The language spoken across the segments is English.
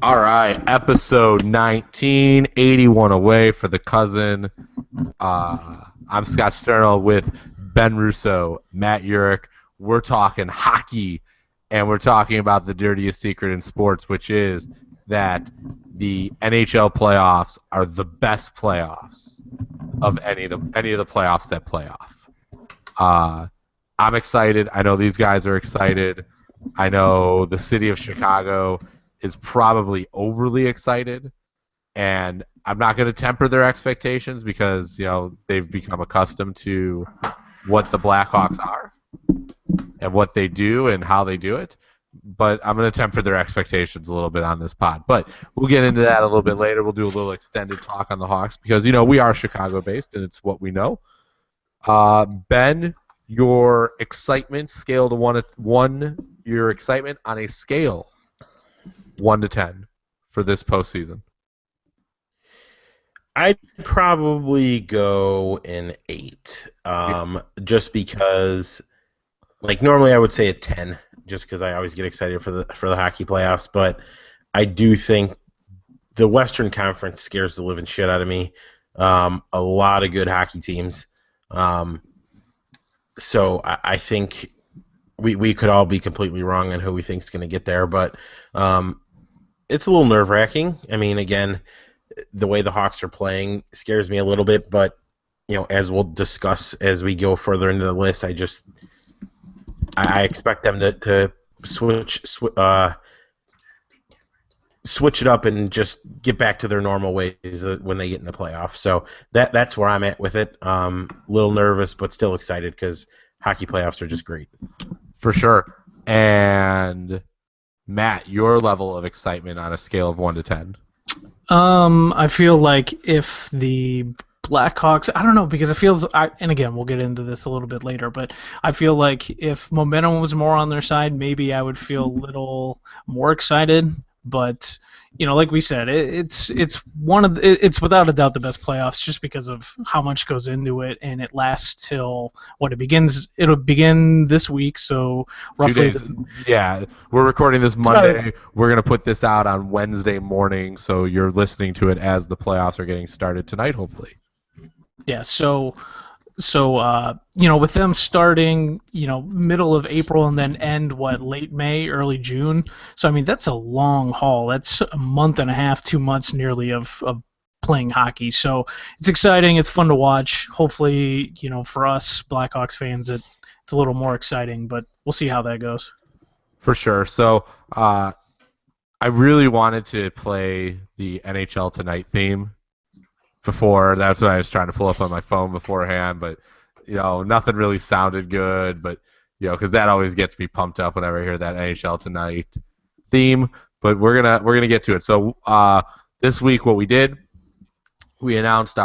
All right, episode 19, 81 away for the cousin. I'm Scott Sternal with Ben Russo, Matt Urich. We're talking hockey, and we're talking about the dirtiest secret in sports, which is that the NHL playoffs are the best playoffs of any of the playoffs that play off. Uh, I'm excited. I know these guys are excited. I know the city of Chicago is probably overly excited, and I'm not going to temper their expectations because they've become accustomed to what the Blackhawks are and what they do and how they do it. But I'm going to temper their expectations a little bit on this pod. But we'll get into that a little bit later. We'll do a little extended talk on the Hawks because we are Chicago based and it's what we know. Ben, your excitement scale to one, your excitement on a scale 1 to 10 for this postseason. I'd probably go an 8, just because, like, normally I would say a 10, just because I always get excited for the hockey playoffs. But I do think the Western Conference scares the living shit out of me. A lot of good hockey teams. So I think we could all be completely wrong on who we think is going to get there, but it's a little nerve-wracking. I mean, again, the way the Hawks are playing scares me a little bit, but as we'll discuss as we go further into the list, I expect them to switch it up and just get back to their normal ways when they get in the playoffs. So that's where I'm at with it. A little nervous, but still excited because hockey playoffs are just great. For sure. And Matt, your level of excitement on a scale of 1 to 10. I feel like if the Blackhawks, I don't know, because it feels, and again, we'll get into this a little bit later, but I feel like if momentum was more on their side, maybe I would feel a little more excited. But like we said, it's it's without a doubt the best playoffs, just because of how much goes into it, and it lasts till what it begins. It'll begin this week, so 2 days. roughly. Yeah, we're recording this Monday. We're going to put this out on Wednesday morning, so you're listening to it as the playoffs are getting started tonight, hopefully. Yeah, so with them starting, middle of April and then end late May, early June. So I mean, that's a long haul. That's a month and a half, 2 months nearly of playing hockey. So it's exciting. It's fun to watch. Hopefully, for us Blackhawks fans, it's a little more exciting. But we'll see how that goes. For sure. So I really wanted to play the NHL Tonight theme before. That's what I was trying to pull up on my phone beforehand, but nothing really sounded good. But because that always gets me pumped up whenever I hear that NHL Tonight theme. But we're gonna get to it. So this week, what we did, we announced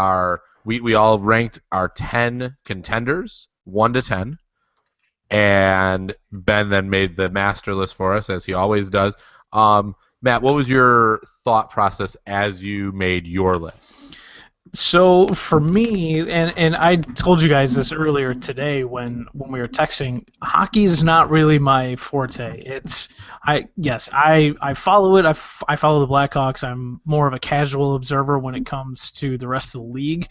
we all ranked our 10 contenders 1 to 10, and Ben then made the master list for us as he always does. Matt, what was your thought process as you made your list? So for me, and I told you guys this earlier today when we were texting, hockey is not really my forte. I follow it. I follow the Blackhawks. I'm more of a casual observer when it comes to the rest of the league.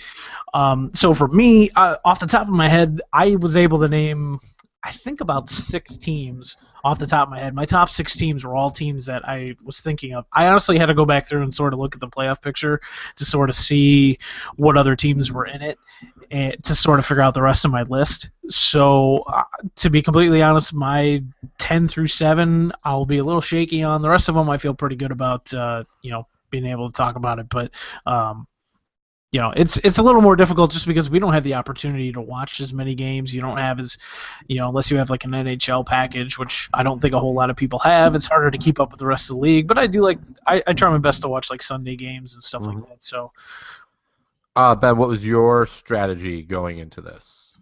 So for me, off the top of my head, I was able to name, I think, about 6 teams off the top of my head. My top 6 teams were all teams that I was thinking of. I honestly had to go back through and sort of look at the playoff picture to sort of see what other teams were in it and to sort of figure out the rest of my list. So, to be completely honest, my 10 through 7, I'll be a little shaky on. The rest of them I feel pretty good about, being able to talk about it. But, it's a little more difficult just because we don't have the opportunity to watch as many games. You don't have as, unless you have like an NHL package, which I don't think a whole lot of people have. It's harder to keep up with the rest of the league. But I do I try my best to watch like Sunday games and stuff like that. So, Ben, what was your strategy going into this?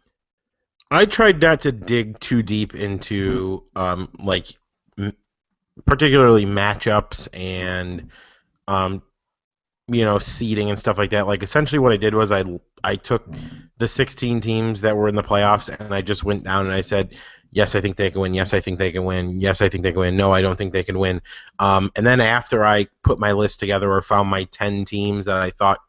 I tried not to dig too deep into particularly matchups and seeding and stuff like that. Like, essentially what I did was I took the 16 teams that were in the playoffs and I just went down and I said, Yes, I think they can win. Yes, I think they can win. Yes, I think they can win. No, I don't think they can win. And then after I put my list together or found my 10 teams that I thought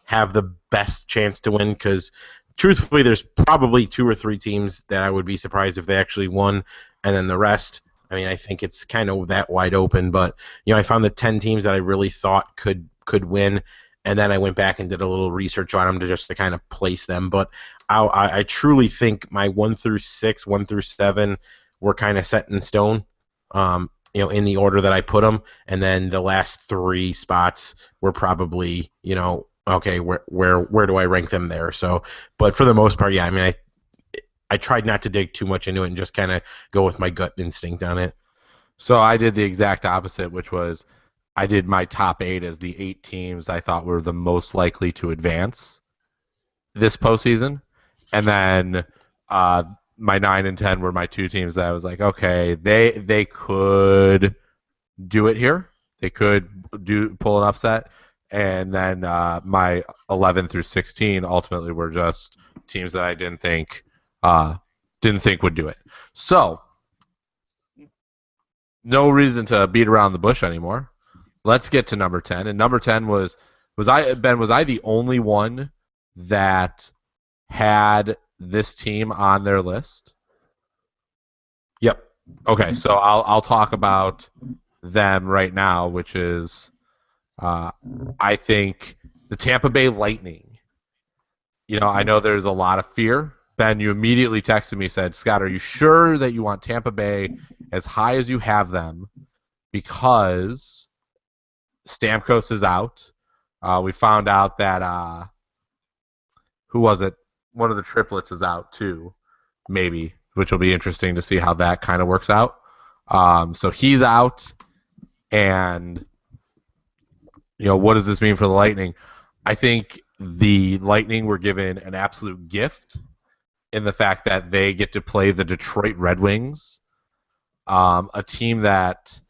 have the best chance to win, because truthfully, there's probably 2 or 3 teams that I would be surprised if they actually won, and then the rest, I mean, I think it's kind of that wide open. But I found the 10 teams that I really thought could win, and then I went back and did a little research on them to kind of place them. But I truly think my 1 through 6, 1 through 7 were kind of set in stone. In the order that I put them, and then the last 3 spots were probably, okay, where do I rank them there? So, but for the most part, yeah, I mean, I tried not to dig too much into it and just kind of go with my gut instinct on it. So I did the exact opposite, which was I did my top 8 as the 8 teams I thought were the most likely to advance this postseason, and then my 9 and 10 were my 2 teams that I was like, okay, they could do it here. They could pull an upset. And then my 11 through 16 ultimately were just teams that I didn't think would do it. So no reason to beat around the bush anymore. Let's get to number 10. And number 10 was I the only one that had this team on their list? Yep. Okay, so I'll talk about them right now, which is I think the Tampa Bay Lightning. I know there's a lot of fear. Ben, you immediately texted me, said, Scott, are you sure that you want Tampa Bay as high as you have them? Because Stamkos is out. We found out that, who was it? One of the triplets is out too, maybe, which will be interesting to see how that kind of works out. So he's out, and what does this mean for the Lightning? I think the Lightning were given an absolute gift in the fact that they get to play the Detroit Red Wings, a team that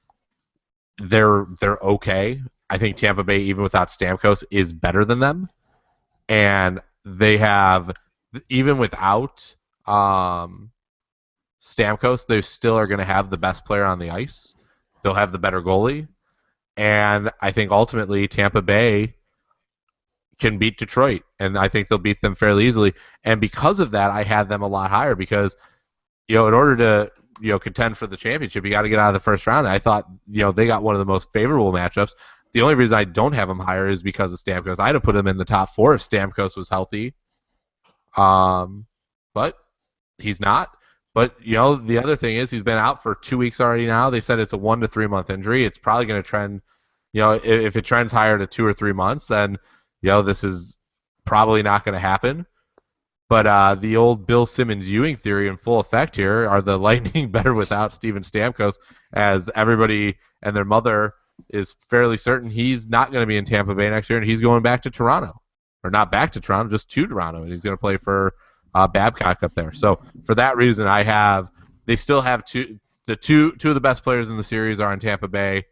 they're okay. I think Tampa Bay, even without Stamkos, is better than them, and they have, even without Stamkos, they still are going to have the best player on the ice. They'll have the better goalie. And I think ultimately Tampa Bay can beat Detroit, and I think they'll beat them fairly easily. And because of that, I had them a lot higher because, in order to contend for the championship, you got to get out of the first round. And I thought they got one of the most favorable matchups. The only reason I don't have them higher is because of Stamkos. I'd have put them in the top 4 if Stamkos was healthy. But he's not. But the other thing is he's been out for 2 weeks already now. They said it's a 1 to 3 month injury. It's probably going to trend. If it trends higher to 2 or 3 months, then this is probably not going to happen. But the old Bill Simmons Ewing theory in full effect here: are the Lightning better without Steven Stamkos? As everybody and their mother is fairly certain he's not going to be in Tampa Bay next year, and he's going back to Toronto, or not back to Toronto, just to Toronto, and he's going to play for Babcock up there. So for that reason, they still have two of the best players in the series are in Tampa Bay.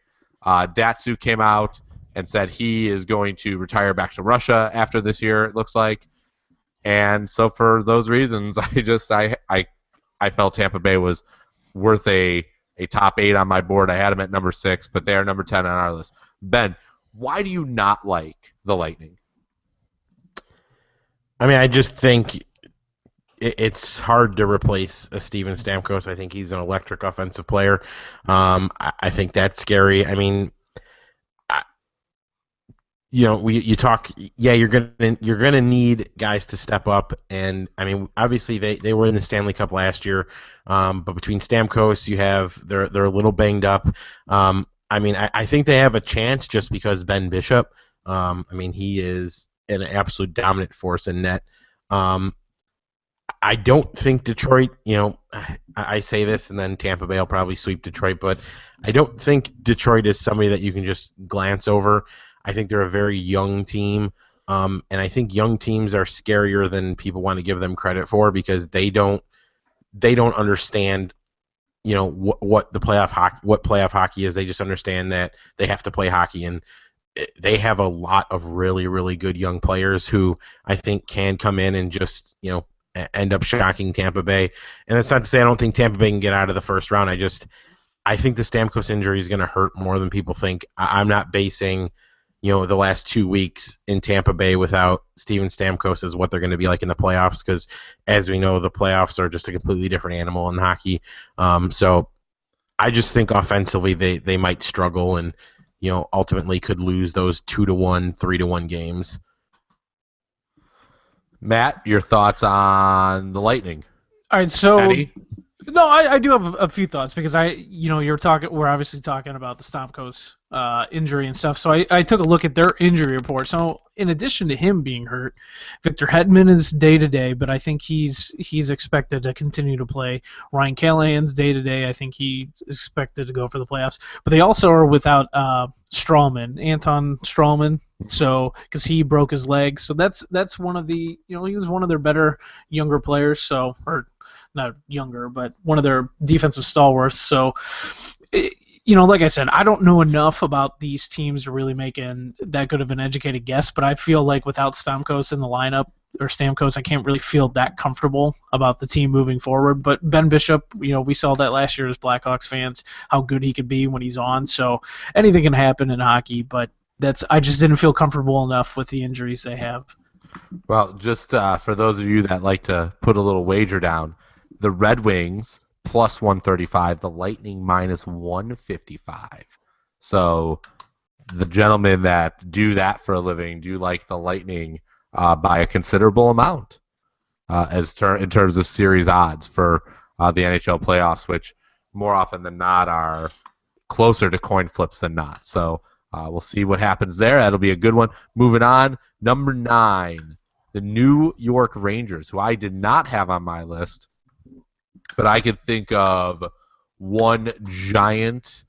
Datsuk came out and said he is going to retire back to Russia after this year, it looks like. And so for those reasons, I felt Tampa Bay was worth a top 8 on my board. I had them at number 6, but they are number 10 on our list. Ben, why do you not like the Lightning? I mean, I just think it's hard to replace a Steven Stamkos. I think he's an electric offensive player. I think that's scary. I mean, you talk. Yeah, you're gonna need guys to step up, and I mean, obviously they were in the Stanley Cup last year, but between Stamkos, they're a little banged up. I mean, I think they have a chance just because Ben Bishop. I mean, he is an absolute dominant force in net. I don't think Detroit, I say this and then Tampa Bay will probably sweep Detroit, but I don't think Detroit is somebody that you can just glance over. I think they're a very young team, and I think young teams are scarier than people want to give them credit for because they don't understand, what playoff hockey is. They just understand that they have to play hockey, and they have a lot of really, really good young players who I think can come in and just, end up shocking Tampa Bay. And that's not to say I don't think Tampa Bay can get out of the first round. I think the Stamkos injury is going to hurt more than people think. I'm not basing, the last 2 weeks in Tampa Bay without Steven Stamkos as what they're going to be like in the playoffs, because as we know, the playoffs are just a completely different animal in hockey. So I just think offensively they might struggle and, ultimately could lose those 2-1, 3-1 games. Matt, your thoughts on the Lightning? All right, so Eddie? no, I do have a few thoughts because we're obviously talking about the Stamkos injury and stuff. So I took a look at their injury report. So in addition to him being hurt, Victor Hedman is day to day, but I think he's expected to continue to play. Ryan Callahan's day to day. I think he's expected to go for the playoffs. But they also are without Anton Strawman. So because he broke his leg, so that's one of the he was one of their better younger players. So or not younger, but one of their defensive stalwarts. So, like I said, I don't know enough about these teams to really make that good of an educated guess, but I feel like without Stamkos in the lineup, I can't really feel that comfortable about the team moving forward. But Ben Bishop, we saw that last year as Blackhawks fans, how good he could be when he's on. So anything can happen in hockey, but I just didn't feel comfortable enough with the injuries they have. Well, just for those of you that like to put a little wager down, the Red Wings plus 135, the Lightning minus 155. So the gentlemen that do that for a living do like the Lightning by a considerable amount in terms of series odds for the NHL playoffs, which more often than not are closer to coin flips than not. So we'll see what happens there. That'll be a good one. Moving on, number 9, the New York Rangers, who I did not have on my list. But I could think of one giant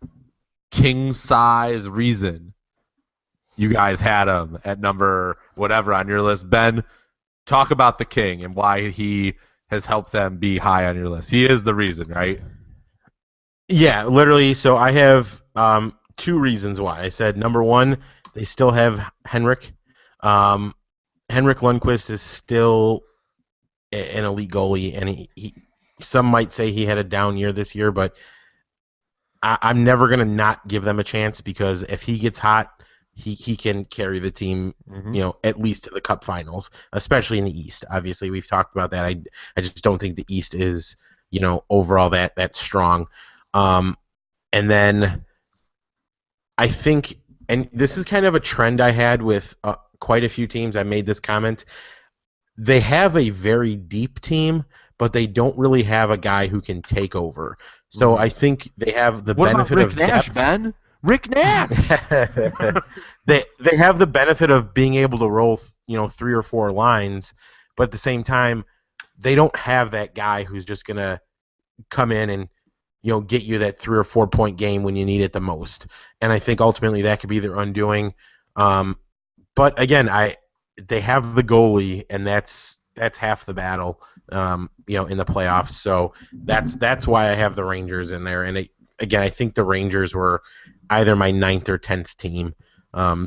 king-size reason you guys had him at number whatever on your list. Ben, talk about the king and why he has helped them be high on your list. He is the reason, right? Yeah, literally. So I have 2 reasons why. I said, number 1, they still have Henrik. Henrik Lundqvist is still an elite goalie, and he some might say he had a down year this year, but I'm never going to not give them a chance, because if he gets hot, he can carry the team, at least to the Cup Finals, especially in the East. Obviously, we've talked about that. I just don't think the East is, overall that strong. And then I think, and this is kind of a trend I had with quite a few teams, I made this comment, they have a very deep team, but they don't really have a guy who can take over. So I think they have the benefit of Rick Nash, Ben? Rick Nash. they have the benefit of being able to roll, 3 or 4 lines, but at the same time, they don't have that guy who's just gonna come in and get you that 3 or 4 point game when you need it the most. And I think ultimately that could be their undoing. But again, they have the goalie, and that's half the battle, in the playoffs. So that's why I have the Rangers in there. And again, I think the Rangers were either my 9th or 10th team.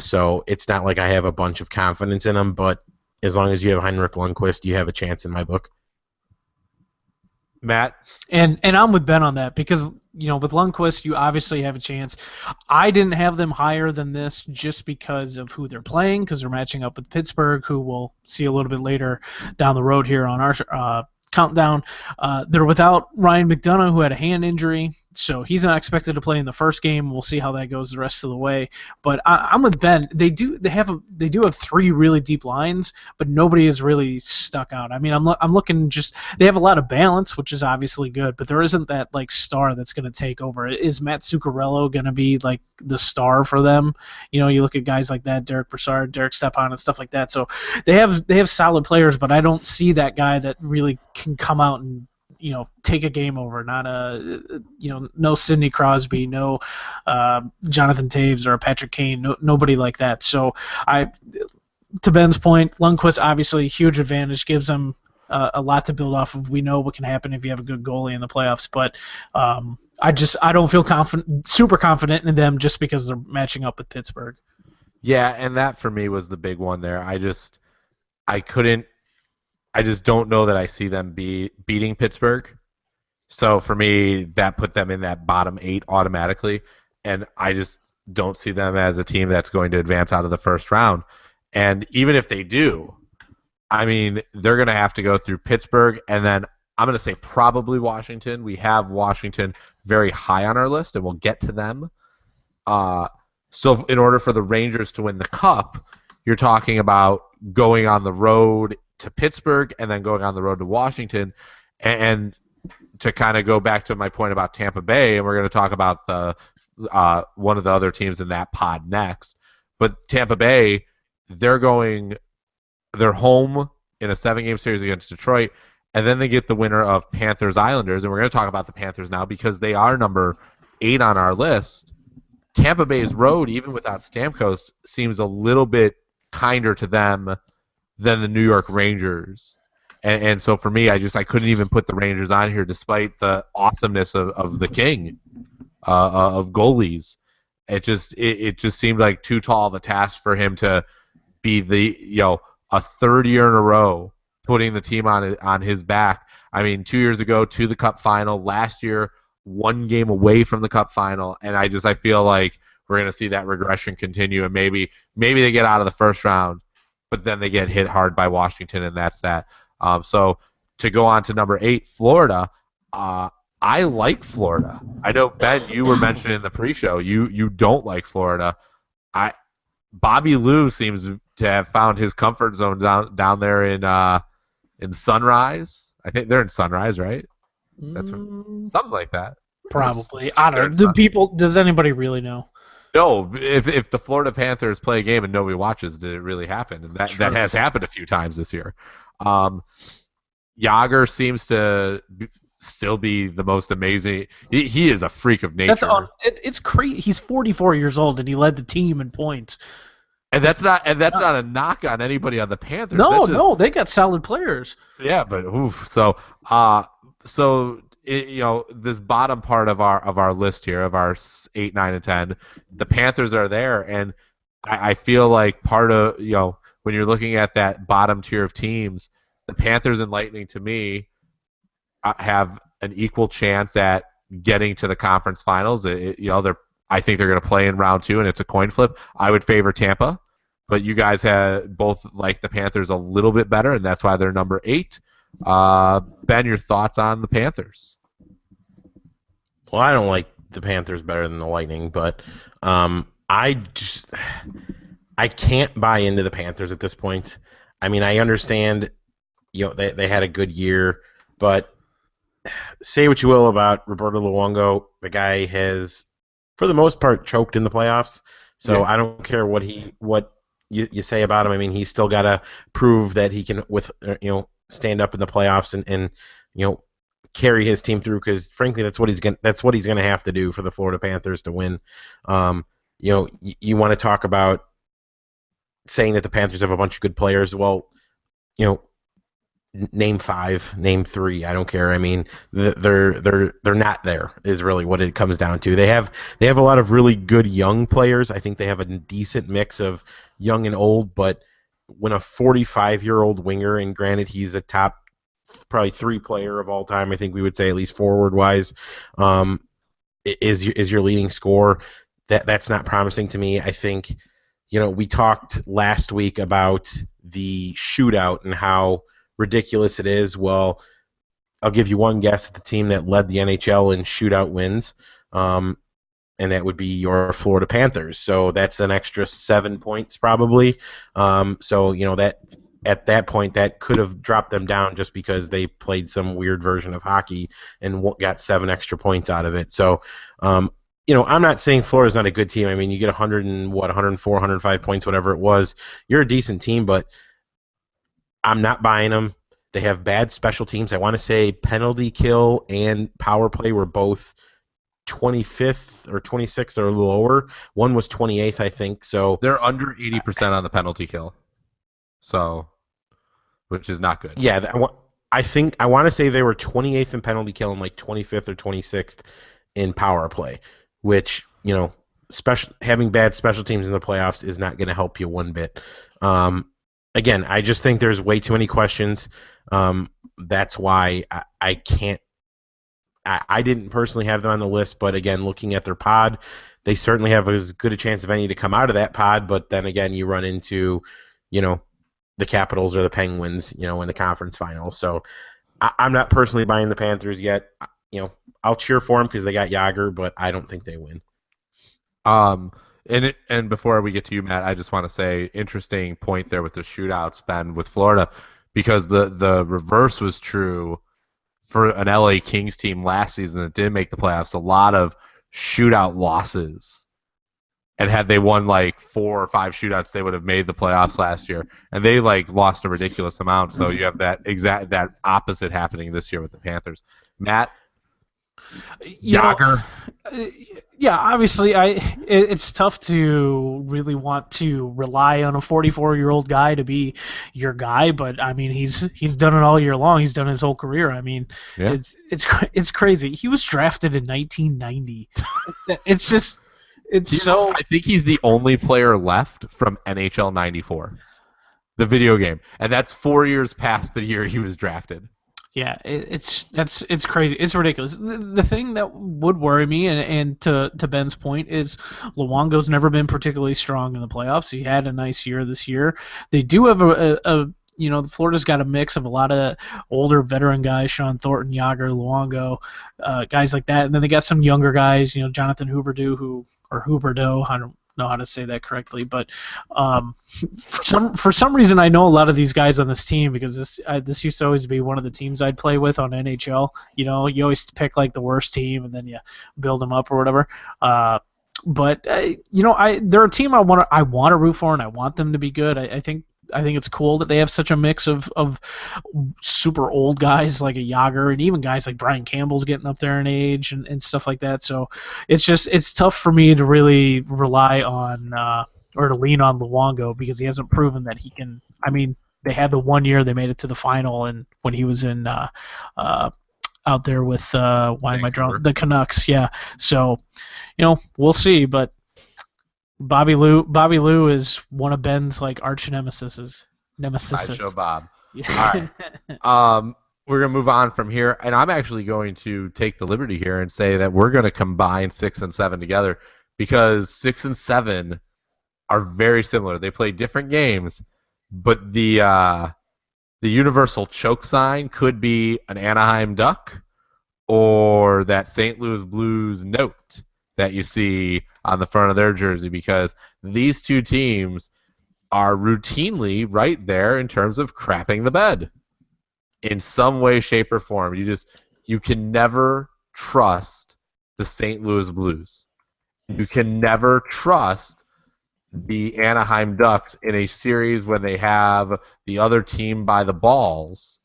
So it's not like I have a bunch of confidence in them, but as long as you have Henrik Lundqvist, you have a chance in my book. Matt? And I'm with Ben on that, because with Lundqvist, you obviously have a chance. I didn't have them higher than this just because of who they're playing, because they're matching up with Pittsburgh, who we'll see a little bit later down the road here on our countdown. They're without Ryan McDonough, who had a hand injury, so he's not expected to play in the first game. We'll see how that goes the rest of the way. But I'm with Ben. They do have 3 really deep lines, but nobody is really stuck out. I mean, I'm looking just, they have a lot of balance, which is obviously good, but there isn't that star that's going to take over. Is Matt Zuccarello going to be the star for them? You look at guys like that, Derek Brassard, Derek Stepan, and stuff like that. So they have solid players, but I don't see that guy that really can come out and take a game over. Not no Sidney Crosby, no Jonathan Taves or a Patrick Kane, nobody like that. So to Ben's point, Lundqvist obviously huge advantage, gives them a lot to build off of. We know what can happen if you have a good goalie in the playoffs, but I don't feel super confident in them just because they're matching up with I just don't know that I see them beating Pittsburgh. So for me, that put them in that bottom 8 automatically, and I just don't see them as a team that's going to advance out of the first round. And even if they do, I mean, they're going to have to go through Pittsburgh, and then I'm going to say probably Washington. We have Washington very high on our list, and we'll get to them. So in order for the Rangers to win the Cup, you're talking about going on the road to Pittsburgh and then going on the road to Washington. And to kind of go back to my point about Tampa Bay, and we're going to talk about the one of the other teams in that pod next. But Tampa Bay, they're home in a 7-game series against Detroit, and then they get the winner of Panthers Islanders, and we're going to talk about the Panthers now because they are number 8 on our list. Tampa Bay's road, even without Stamkos, seems a little bit kinder to them than the New York Rangers. And so for me, I couldn't even put the Rangers on here despite the awesomeness of the king of goalies. It just seemed like too tall of a task for him to be a third year in a row putting the team on his back. I mean, 2 years ago to the Cup final, last year 1 game away from the Cup final, and I feel like we're going to see that regression continue, and maybe they get out of the first round, but then they get hit hard by Washington, and that's that. So to go on to number 8, Florida. I like Florida. I know, Ben, you were mentioning in the pre-show you don't like Florida. Bobby Lou seems to have found his comfort zone down there in Sunrise. I think they're in Sunrise, right? That's something like that. Probably. I don't know. Does anybody really know? No, if the Florida Panthers play a game and nobody watches, did it really happen? And that has happened a few times this year. Yager seems to still be the most amazing. He is a freak of nature. It's crazy. He's 44 years old and he led the team in points. And that's not a knock on anybody on the Panthers. No, they got solid players. Yeah, but this bottom part of our list here of our 8, 9, and 10, the Panthers are there, and I feel like part of when you're looking at that bottom tier of teams, the Panthers and Lightning to me have an equal chance at getting to the conference finals. I think they're going to play in round 2, and it's a coin flip. I would favor Tampa, but you guys have both like the Panthers a little bit better, and that's why they're number 8. Ben, your thoughts on the Panthers? Well, I don't like the Panthers better than the Lightning, but I can't buy into the Panthers at this point. I mean, I understand, they had a good year, but say what you will about Roberto Luongo, the guy has, for the most part, choked in the playoffs. So I don't care what you say about him. I mean, he's still got to prove that he can stand up in the playoffs and carry his team through, because frankly that's what he's going to have to do for the Florida Panthers to win. You want to talk about saying that the Panthers have a bunch of good players. Well, name 5, name 3, I don't care. I mean, they're not there is really what it comes down to. They have a lot of really good young players. I think they have a decent mix of young and old, but when a 45-year-old winger, and granted he's a top probably 3 player of all time, I think we would say, at least forward-wise, is your leading scorer, that's not promising to me. I think, we talked last week about the shootout and how ridiculous it is. Well, I'll give you one guess at the team that led the NHL in shootout wins, and that would be your Florida Panthers. So that's an extra 7 points probably. So that at that point that could have dropped them down just because they played some weird version of hockey and got 7 extra points out of it. So I'm not saying Florida's not a good team. I mean, you get 104, 105 points, whatever it was. You're a decent team, but I'm not buying them. They have bad special teams. I want to say penalty kill and power play were both 25th or 26th or lower. One was 28th, I think. So they're under 80% on the penalty kill, so which is not good. Yeah, I want to say they were 28th in penalty kill and like 25th or 26th in power play, which having bad special teams in the playoffs is not going to help you one bit. again, I just think there's way too many questions. That's why I can't. I didn't personally have them on the list, but again, looking at their pod, they certainly have as good a chance of any to come out of that pod. But then again, you run into, you know, the Capitals or the Penguins, you know, in the conference finals. So I'm not personally buying the Panthers yet. You know, I'll cheer for them because they got Yager, but I don't think they win. And before we get to you, Matt, I just want to say interesting point there with the shootouts, Ben, with Florida, because the reverse was true for an LA Kings team last season that didn't make the playoffs. A lot of shootout losses, and had they won like 4 or 5 shootouts, they would have made the playoffs last year. And they like lost a ridiculous amount. So you have that opposite happening this year with the Panthers. Matt, Yager. Yeah, obviously, it's tough to really want to rely on a 44-year-old guy to be your guy, but I mean, he's done it all year long. He's done his whole career. I mean, Yeah. it's crazy. He was drafted in 1990. It's just so. I think he's the only player left from NHL 94, the video game, and that's 4 years past the year he was drafted. Yeah, it's crazy. It's ridiculous. The thing that would worry me, and to Ben's point, is Luongo's never been particularly strong in the playoffs. He had a nice year this year. They do have Florida's got a mix of a lot of older veteran guys, Sean Thornton, Yager, Luongo, guys like that, and then they got some younger guys, Jonathan Huberdeau, I don't know how to say that correctly, but for some reason I know a lot of these guys on this team because this used to always be one of the teams I'd play with on NHL. You always pick like the worst team and then you build them up or whatever. But they're a team I want to root for and I want them to be good. I think it's cool that they have such a mix of super old guys like a Yager and even guys like Brian Campbell's getting up there in age and stuff like that. So it's tough for me to really rely on or to lean on Luongo because he hasn't proven that he can. I mean, they had the 1 year they made it to the final and when he was in out there with the Canucks, yeah. So we'll see, but. Bobby Lou is one of Ben's like arch nemesis. Sideshow Bob. Yeah. All right. We're gonna move on from here, and I'm actually going to take the liberty here and say that we're gonna combine 6 and 7 together because 6 and 7 are very similar. They play different games, but the universal choke sign could be an Anaheim Duck or that St. Louis Blues note that you see on the front of their jersey because these two teams are routinely right there in terms of crapping the bed in some way, shape, or form. You can never trust the St. Louis Blues. You can never trust the Anaheim Ducks in a series when they have the other team by the balls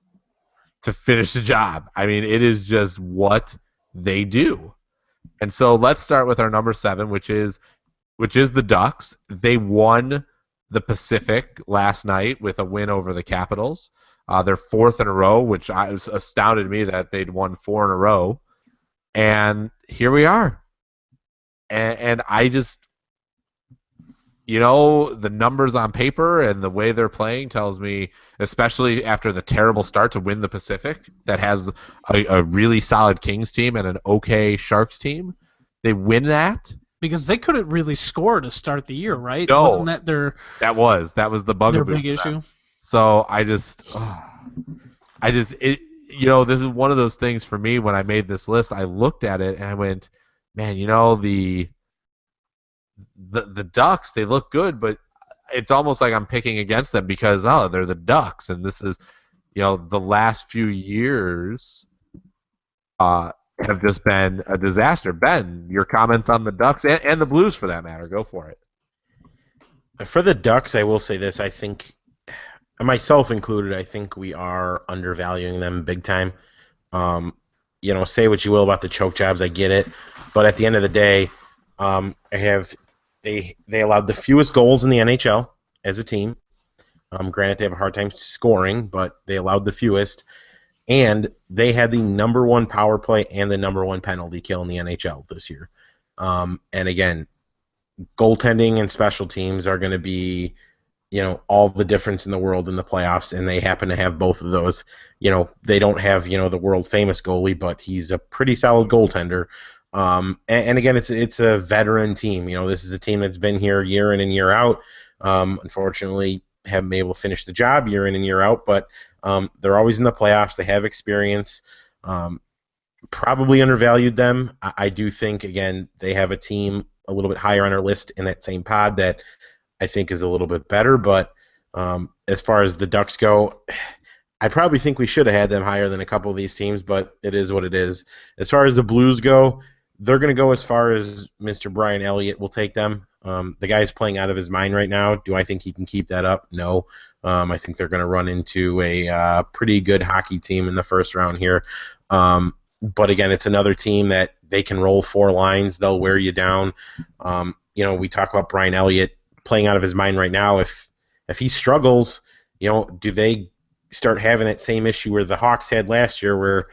to finish the job. I mean, it is just what they do. And so let's start with our number 7, which is the Ducks. They won the Pacific last night with a win over the Capitals. Their 4th in a row, which astounded me that they'd won 4 in a row. And here we are. And I just, the numbers on paper and the way they're playing tells me, especially after the terrible start to win the Pacific, that has a really solid Kings team and an okay Sharks team. They win that. Because they couldn't really score to start the year, right? No. Wasn't that that was the bugaboo. Their big issue. So this is one of those things for me when I made this list. I looked at it and I went, man, the Ducks, they look good, but it's almost like I'm picking against them because they're the Ducks, and this is the last few years have just been a disaster. Ben, your comments on the Ducks and the Blues for that matter, go for it. For the Ducks, I will say this: I think, myself included, I think we are undervaluing them big time. Say what you will about the choke jobs, I get it, but at the end of the day, they allowed the fewest goals in the NHL as a team. Granted, they have a hard time scoring, but they allowed the fewest, and they had the number 1 power play and the number 1 penalty kill in the NHL this year. And again, goaltending and special teams are going to be all the difference in the world in the playoffs, and they happen to have both of those. They don't have the world famous goalie, but he's a pretty solid goaltender. And again, it's a veteran team. This is a team that's been here year in and year out. Unfortunately, haven't been able to finish the job year in and year out, but they're always in the playoffs. They have experience. Probably undervalued them. I do think, again, they have a team a little bit higher on our list in that same pod that I think is a little bit better. But as far as the Ducks go, I probably think we should have had them higher than a couple of these teams, but it is what it is. As far as the Blues go, they're going to go as far as Mr. Brian Elliott will take them. The guy's playing out of his mind right now. Do I think he can keep that up? No. I think they're going to run into a pretty good hockey team in the first round here. But again, it's another team that they can roll 4 lines. They'll wear you down. We talk about Brian Elliott playing out of his mind right now. If he struggles, do they start having that same issue where the Hawks had last year, where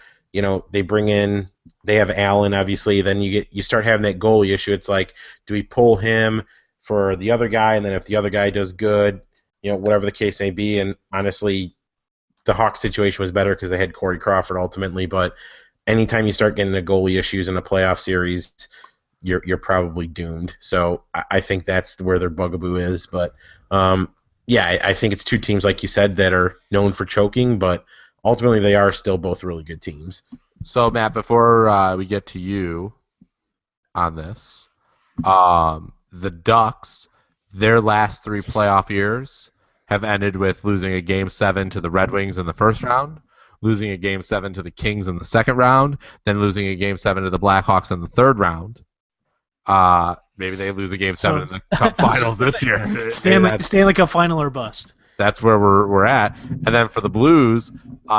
they have Allen, obviously, then you start having that goalie issue. It's like, do we pull him for the other guy, and then if the other guy does good, whatever the case may be. And honestly, the Hawks situation was better because they had Corey Crawford ultimately, but anytime you start getting the goalie issues in a playoff series, you're probably doomed. So I think that's where their bugaboo is. But I think it's 2 teams, like you said, that are known for choking, but ultimately they are still both really good teams. So, Matt, before we get to you on this, the Ducks, their last 3 playoff years have ended with losing a Game 7 to the Red Wings in the first round, losing a Game 7 to the Kings in the second round, then losing a Game 7 to the Blackhawks in the third round. Maybe they lose a Game 7 in the Cup Finals this year. Stanley Cup final or bust. That's where we're at. And then for the Blues,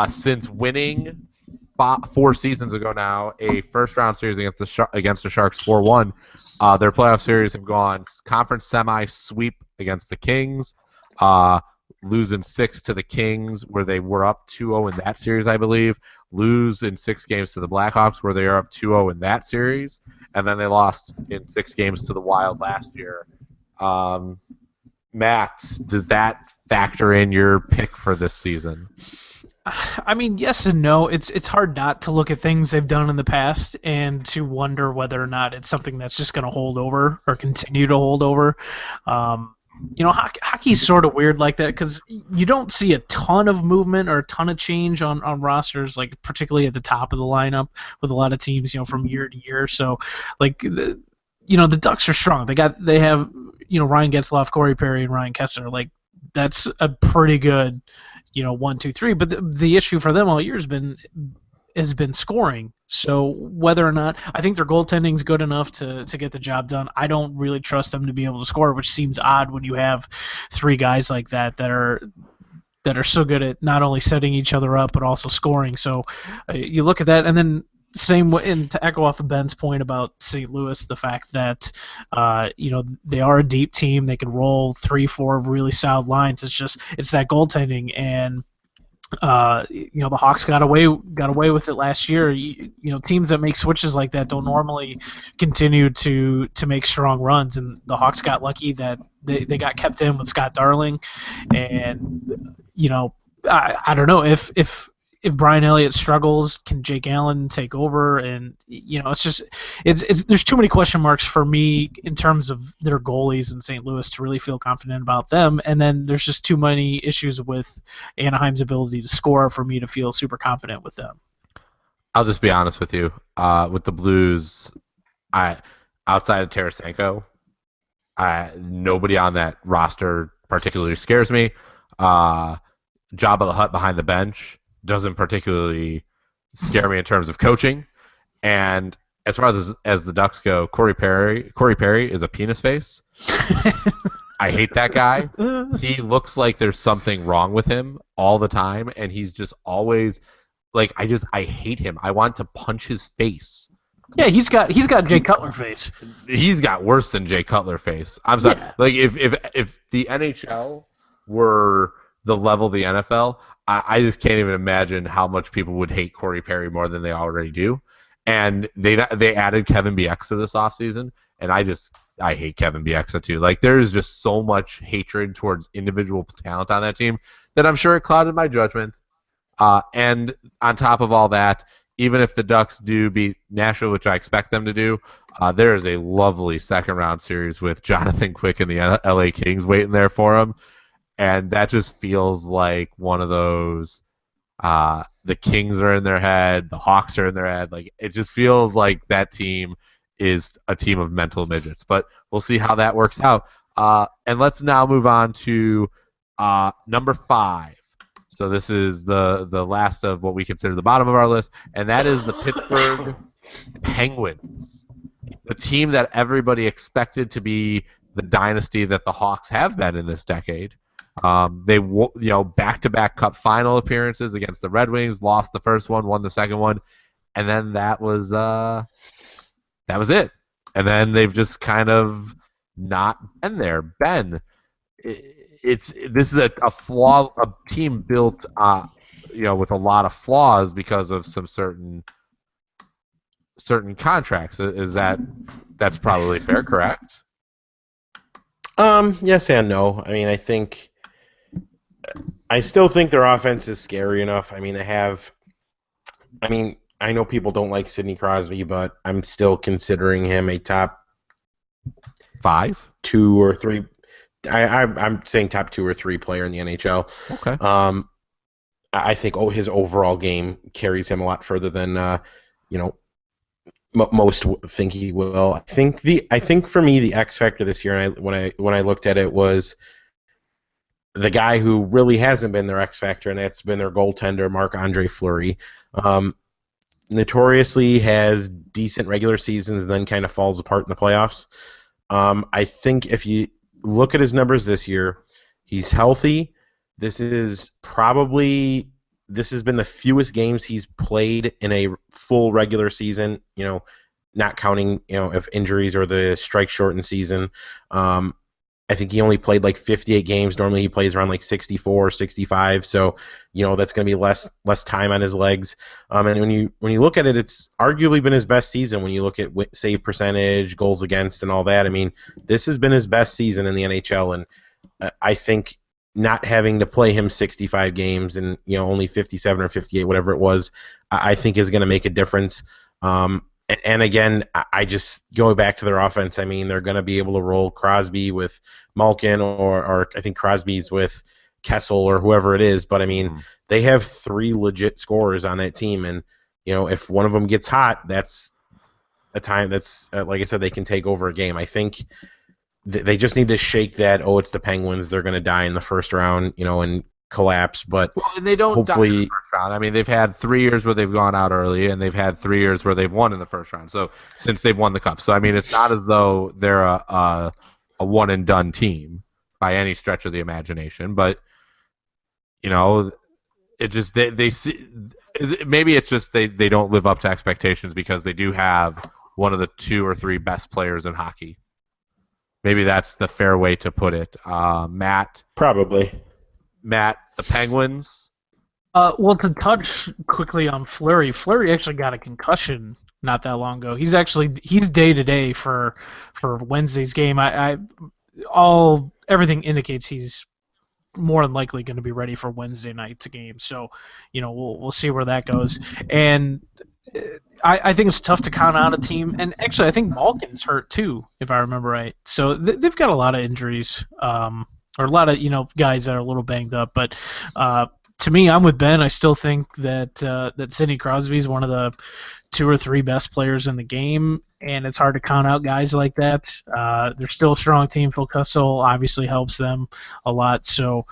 since winning 4 seasons ago now a first-round series against the Sharks 4-1, their playoff series have gone conference semi-sweep against the Kings, losing 6 to the Kings, where they were up 2-0 in that series, I believe. Lose in 6 games to the Blackhawks, where they are up 2-0 in that series. And then they lost in 6 games to the Wild last year. Matt, does that factor in your pick for this season? I mean, yes and no. It's hard not to look at things they've done in the past and to wonder whether or not it's something that's just going to hold over or continue to hold over. Hockey's sort of weird like that because you don't see a ton of movement or a ton of change on rosters, like particularly at the top of the lineup with a lot of teams, from year to year. So, the Ducks are strong. They have Ryan Getzlaf, Corey Perry, and Ryan Kessler. Like, that's a pretty good 1, 2, 3. But the issue for them all year has been scoring. So whether or not I think their goaltending is good enough to get the job done, I don't really trust them to be able to score, which seems odd when you have 3 guys like that are so good at not only setting each other up but also scoring. So you look at that, and then same way, and to echo off of Ben's point about St. Louis, the fact that they are a deep team, they can roll 3-4 really solid lines. It's that goaltending, and the Hawks got away with it last year. Teams that make switches like that don't normally continue to make strong runs, and the Hawks got lucky that they got kept in with Scott Darling, and I don't know if Brian Elliott struggles, can Jake Allen take over? And it's there's too many question marks for me in terms of their goalies in St. Louis to really feel confident about them. And then there's just too many issues with Anaheim's ability to score for me to feel super confident with them. I'll just be honest with you. With the Blues, outside of Tarasenko, nobody on that roster particularly scares me. Jabba the Hutt behind the bench doesn't particularly scare me in terms of coaching. And as far as the Ducks go, Corey Perry is a penis face. I hate that guy. He looks like there's something wrong with him all the time, and he's just always like, I hate him. I want to punch his face. Yeah, he's got Jay Cutler face. He's got worse than Jay Cutler face. I'm sorry. Yeah. Like if the NHL were the level of the NFL, I just can't even imagine how much people would hate Corey Perry more than they already do. And they added Kevin BX to this offseason, and I just I hate Kevin Bieksa too. Like there is just so much hatred towards individual talent on that team that I'm sure it clouded my judgment. And on top of all that, even if the Ducks do beat Nashville, which I expect them to do, there is a lovely second round series with Jonathan Quick and the LA Kings waiting there for him. And that just feels like one of those. The Kings are in their head, the Hawks are in their head. Like it just feels like that team is a team of mental midgets. But we'll see how that works out. And let's now move on to number 5. So this is the last of what we consider the bottom of our list, and that is the Pittsburgh Penguins, the team that everybody expected to be the dynasty that the Hawks have been in this decade. They back-to-back Cup final appearances against the Red Wings, lost the first one, won the second one, and then that was it. And then they've just kind of not been there. Ben, this is a team built with a lot of flaws because of some certain contracts. That's probably fair, correct? Yes and no. I mean, I still think their offense is scary enough. I mean, I know people don't like Sidney Crosby, but I'm still considering him a top 5, 2 or 3. I'm saying top 2 or 3 player in the NHL. Okay. I think his overall game carries him a lot further than most think he will. I think for me the X factor this year, and when I looked at it, was the guy who really hasn't been their X factor, and that's been their goaltender Marc-Andre Fleury. Notoriously has decent regular seasons and then kind of falls apart in the playoffs. I think if you look at his numbers this year, he's healthy. This has been the fewest games he's played in a full regular season, not counting, if injuries or the strike shortened season. I think he only played like 58 games. Normally he plays around like 64 or 65. So, that's going to be less time on his legs. And when you look at it, it's arguably been his best season when you look at save percentage, goals against, and all that. I mean, this has been his best season in the NHL. And I think not having to play him 65 games and, only 57 or 58, whatever it was, I think is going to make a difference. And again, I just go back to their offense. I mean, they're going to be able to roll Crosby with Malkin, or I think Crosby's with Kessel or whoever it is. But I mean, they have 3 legit scorers on that team, and if one of them gets hot, that's a time that's like I said, they can take over a game. I think they just need to shake that. Oh, it's the Penguins; they're going to die in the first round, and collapse. But and they don't hopefully die in the first round. I mean, they've had 3 years where they've gone out early, and they've had 3 years where they've won in the first round. So since they've won the cup, so I mean, it's not as though they're a one and done team by any stretch of the imagination. But it just they see. Maybe it's just they don't live up to expectations because they do have one of the 2 or 3 best players in hockey. Maybe that's the fair way to put it. Matt, the Penguins. Well, to touch quickly on Fleury actually got a concussion not that long ago. He's day to day for Wednesday's game. Everything indicates he's more than likely going to be ready for Wednesday night's game. So, we'll see where that goes. And I think it's tough to count out a team. And actually, I think Malkin's hurt too, if I remember right. So they've got a lot of injuries, or a lot of guys that are a little banged up. But to me, I'm with Ben. I still think that Sidney Crosby is one of the 2 or 3 best players in the game, and it's hard to count out guys like that. They're still a strong team. Phil Kessel obviously helps them a lot. So,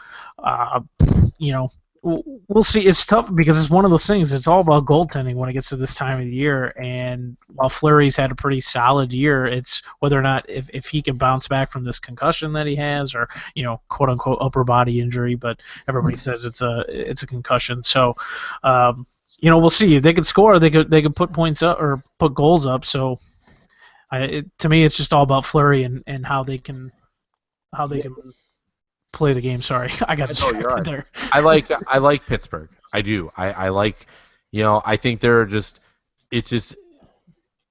we'll see. It's tough because it's one of those things. It's all about goaltending when it gets to this time of the year. And while Fleury's had a pretty solid year, it's whether or not if he can bounce back from this concussion that he has, or quote unquote upper body injury. But everybody says it's a concussion. So. We'll see. If they could score, they could put points up or put goals up. So, to me, it's just all about Fleury and how they can play the game. Sorry, I got distracted there. I like Pittsburgh. I do. I like. I think they're just. It's just.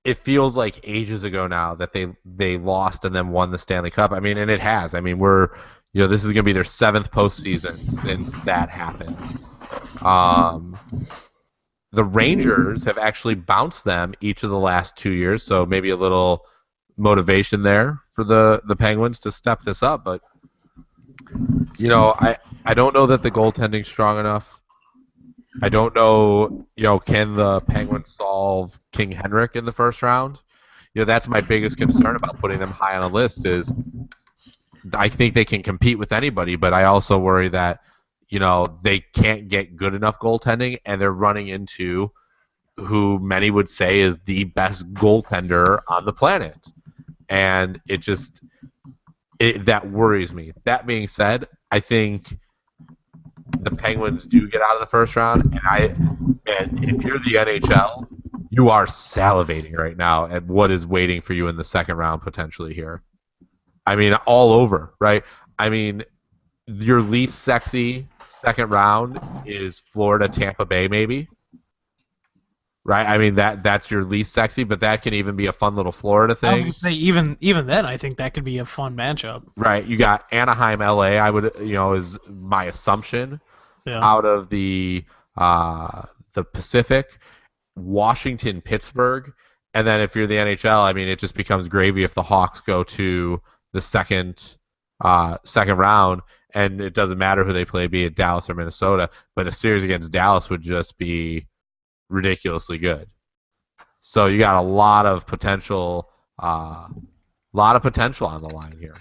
it feels like ages ago now that they lost and then won the Stanley Cup. I mean, and it has. I mean, this is going to be their 7th postseason since that happened. The Rangers have actually bounced them each of the last 2 years, so maybe a little motivation there for the Penguins to step this up. But I don't know that the goaltending's strong enough. I don't know, can the Penguins solve King Henrik in the first round? That's my biggest concern about putting them high on a list is I think they can compete with anybody, but I also worry that, they can't get good enough goaltending and they're running into who many would say is the best goaltender on the planet. And that worries me. That being said, I think the Penguins do get out of the first round, and if you're the NHL, you are salivating right now at what is waiting for you in the second round potentially here. I mean, all over, right? I mean, your least sexy second round is Florida, Tampa Bay, maybe. Right? I mean, that's your least sexy, but that can even be a fun little Florida thing. I was going to say, even then, I think that could be a fun matchup. Right. You got Anaheim, LA, is my assumption. Yeah. Out of the Pacific, Washington, Pittsburgh, and then if you're the NHL, I mean, it just becomes gravy if the Hawks go to the second round, and it doesn't matter who they play, be it Dallas or Minnesota, but a series against Dallas would just be ridiculously good. So you got a lot of potential on the line here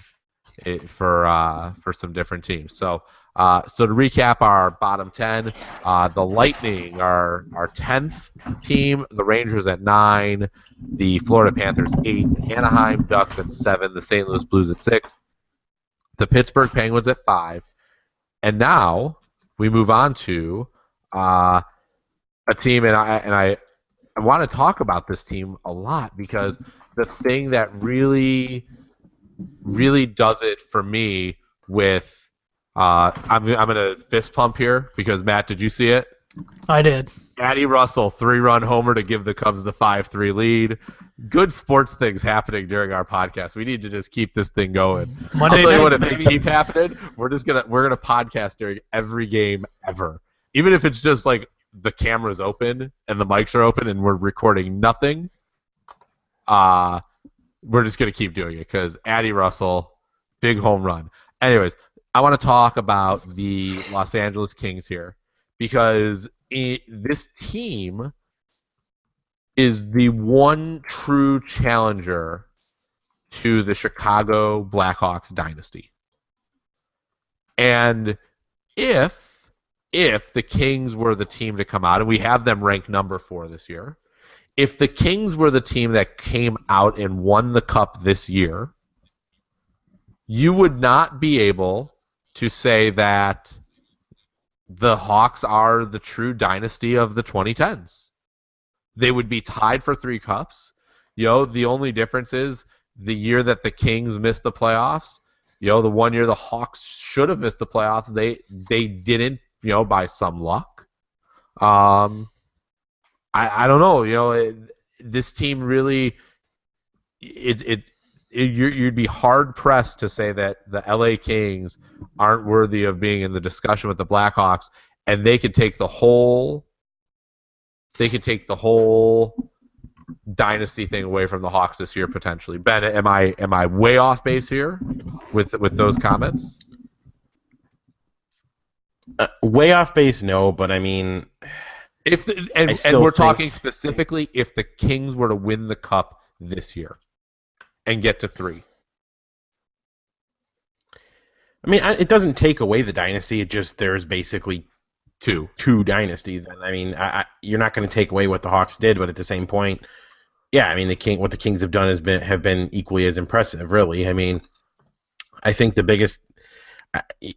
for some different teams. So to recap our bottom 10, the Lightning are our 10th team, the Rangers at 9, the Florida Panthers 8, Anaheim Ducks at 7, the St. Louis Blues at 6, the Pittsburgh Penguins at 5, and now we move on to a team, and I want to talk about this team a lot because the thing that really does it for me with I'm gonna fist pump here because Matt, did you see it? I did. Addie Russell 3-run homer to give the Cubs the 5-3 lead. Good sports things happening during our podcast. We need to just keep this thing going. I'll tell you what, if they keep happening, we're gonna podcast during every game ever, even if it's just like the camera's open and the mics are open and we're recording nothing. We're just going to keep doing it because Addie Russell, big home run. Anyways, I want to talk about the Los Angeles Kings here because this team is the one true challenger to the Chicago Blackhawks dynasty. And if the Kings were the team to come out, and we have them ranked number 4 this year, if the Kings were the team that came out and won the Cup this year, you would not be able to say that the Hawks are the true dynasty of the 2010s. They would be tied for 3 cups. The only difference is the year that the Kings missed the playoffs, the one year the Hawks should have missed the playoffs, they didn't, by some luck. I don't know. This team really, you'd be hard pressed to say that the LA Kings aren't worthy of being in the discussion with the Blackhawks, and they could take the whole dynasty thing away from the Hawks this year potentially. Ben, am I way off base here with those comments? Way off base, no, but I mean, and we're talking specifically if the Kings were to win the Cup this year and get to 3. I mean, it doesn't take away the dynasty. It just there's basically two dynasties. And I mean, you're not going to take away what the Hawks did, but at the same point, yeah, I mean, what the Kings have done have been equally as impressive. Really, I mean, I think the biggest.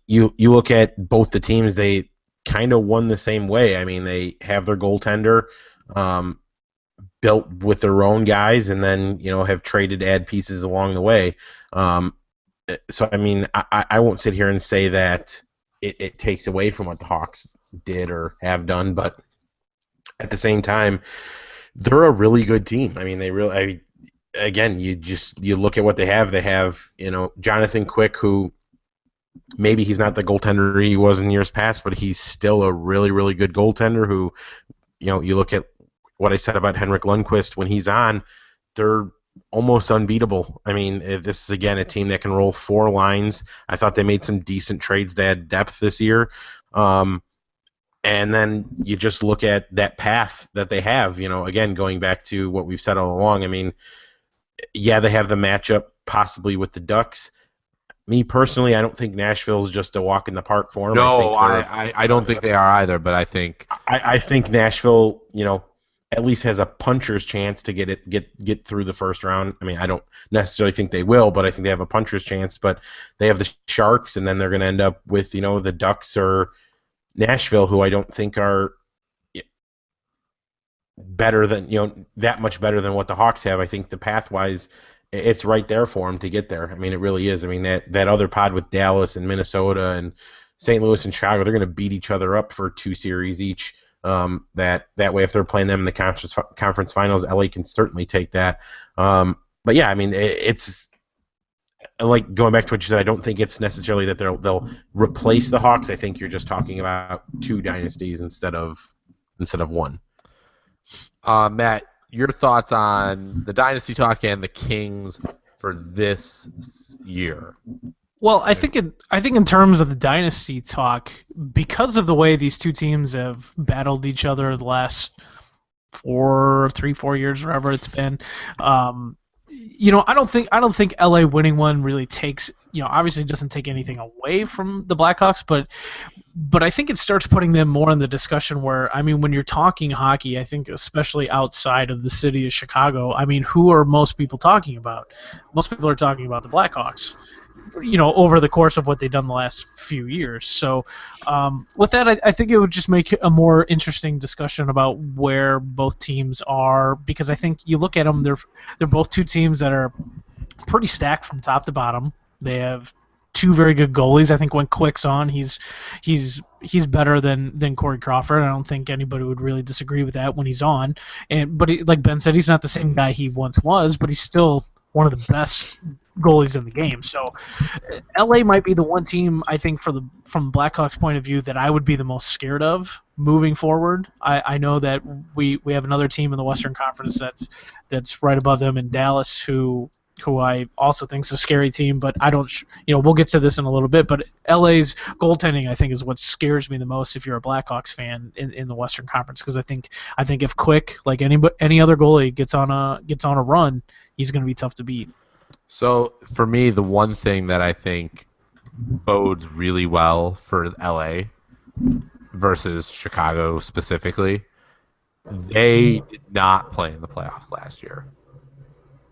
You look at both the teams, they kind of won the same way. I mean, they have their goaltender built with their own guys and then, have traded add pieces along the way. So, I mean, I won't sit here and say that it takes away from what the Hawks did or have done, but at the same time, they're a really good team. I mean, again, you look at what they have. They have, Jonathan Quick, who maybe he's not the goaltender he was in years past, but he's still a really, really good goaltender who, you look at what I said about Henrik Lundqvist when he's on, they're almost unbeatable. I mean, this is, again, a team that can roll 4 lines. I thought they made some decent trades to add depth this year. And then you just look at that path that they have, again, going back to what we've said all along. I mean, yeah, they have the matchup possibly with the Ducks. Me personally, I don't think Nashville's just a walk in the park for them. No, I don't think they are either, but I think I think Nashville, at least has a puncher's chance to get through the first round. I mean, I don't necessarily think they will, but I think they have a puncher's chance. But they have the Sharks, and then they're going to end up with the Ducks or Nashville, who I don't think are better than that much better than what the Hawks have. I think the pathwise, it's right there for them to get there. I mean, it really is. I mean, that other pod with Dallas and Minnesota and St. Louis and Chicago, they're going to beat each other up for 2 series each. That way, if they're playing them in the conference finals, LA can certainly take that. But yeah, I mean, it's like going back to what you said. I don't think it's necessarily that they'll replace the Hawks. I think you're just talking about 2 dynasties instead of 1. Matt, your thoughts on the dynasty talk and the Kings for this year? Well, I think in terms of the dynasty talk, because of the way these two teams have battled each other the last 4 years, whatever it's been, I don't think LA winning one really takes, obviously doesn't take anything away from the Blackhawks, but I think it starts putting them more in the discussion where, I mean, when you're talking hockey, I think especially outside of the city of Chicago, I mean, who are most people talking about? Most people are talking about the Blackhawks, over the course of what they've done the last few years. So with that, I think it would just make a more interesting discussion about where both teams are, because I think you look at them, they're both two teams that are pretty stacked from top to bottom. They have 2 very good goalies. I think when Quick's on, he's better than Corey Crawford. I don't think anybody would really disagree with that when he's on. But like Ben said, he's not the same guy he once was, but he's still one of the best goalies in the game. So LA might be the one team, I think, from Blackhawks' point of view, that I would be the most scared of moving forward. I know that we have another team in the Western Conference that's right above them in Dallas, who I also think is a scary team, but I don't, we'll get to this in a little bit, but LA's goaltending, I think, is what scares me the most if you're a Blackhawks fan in the Western Conference, because I think if Quick, like any other goalie, gets on a run, he's going to be tough to beat. So for me, the one thing that I think bodes really well for LA versus Chicago specifically, they did not play in the playoffs last year.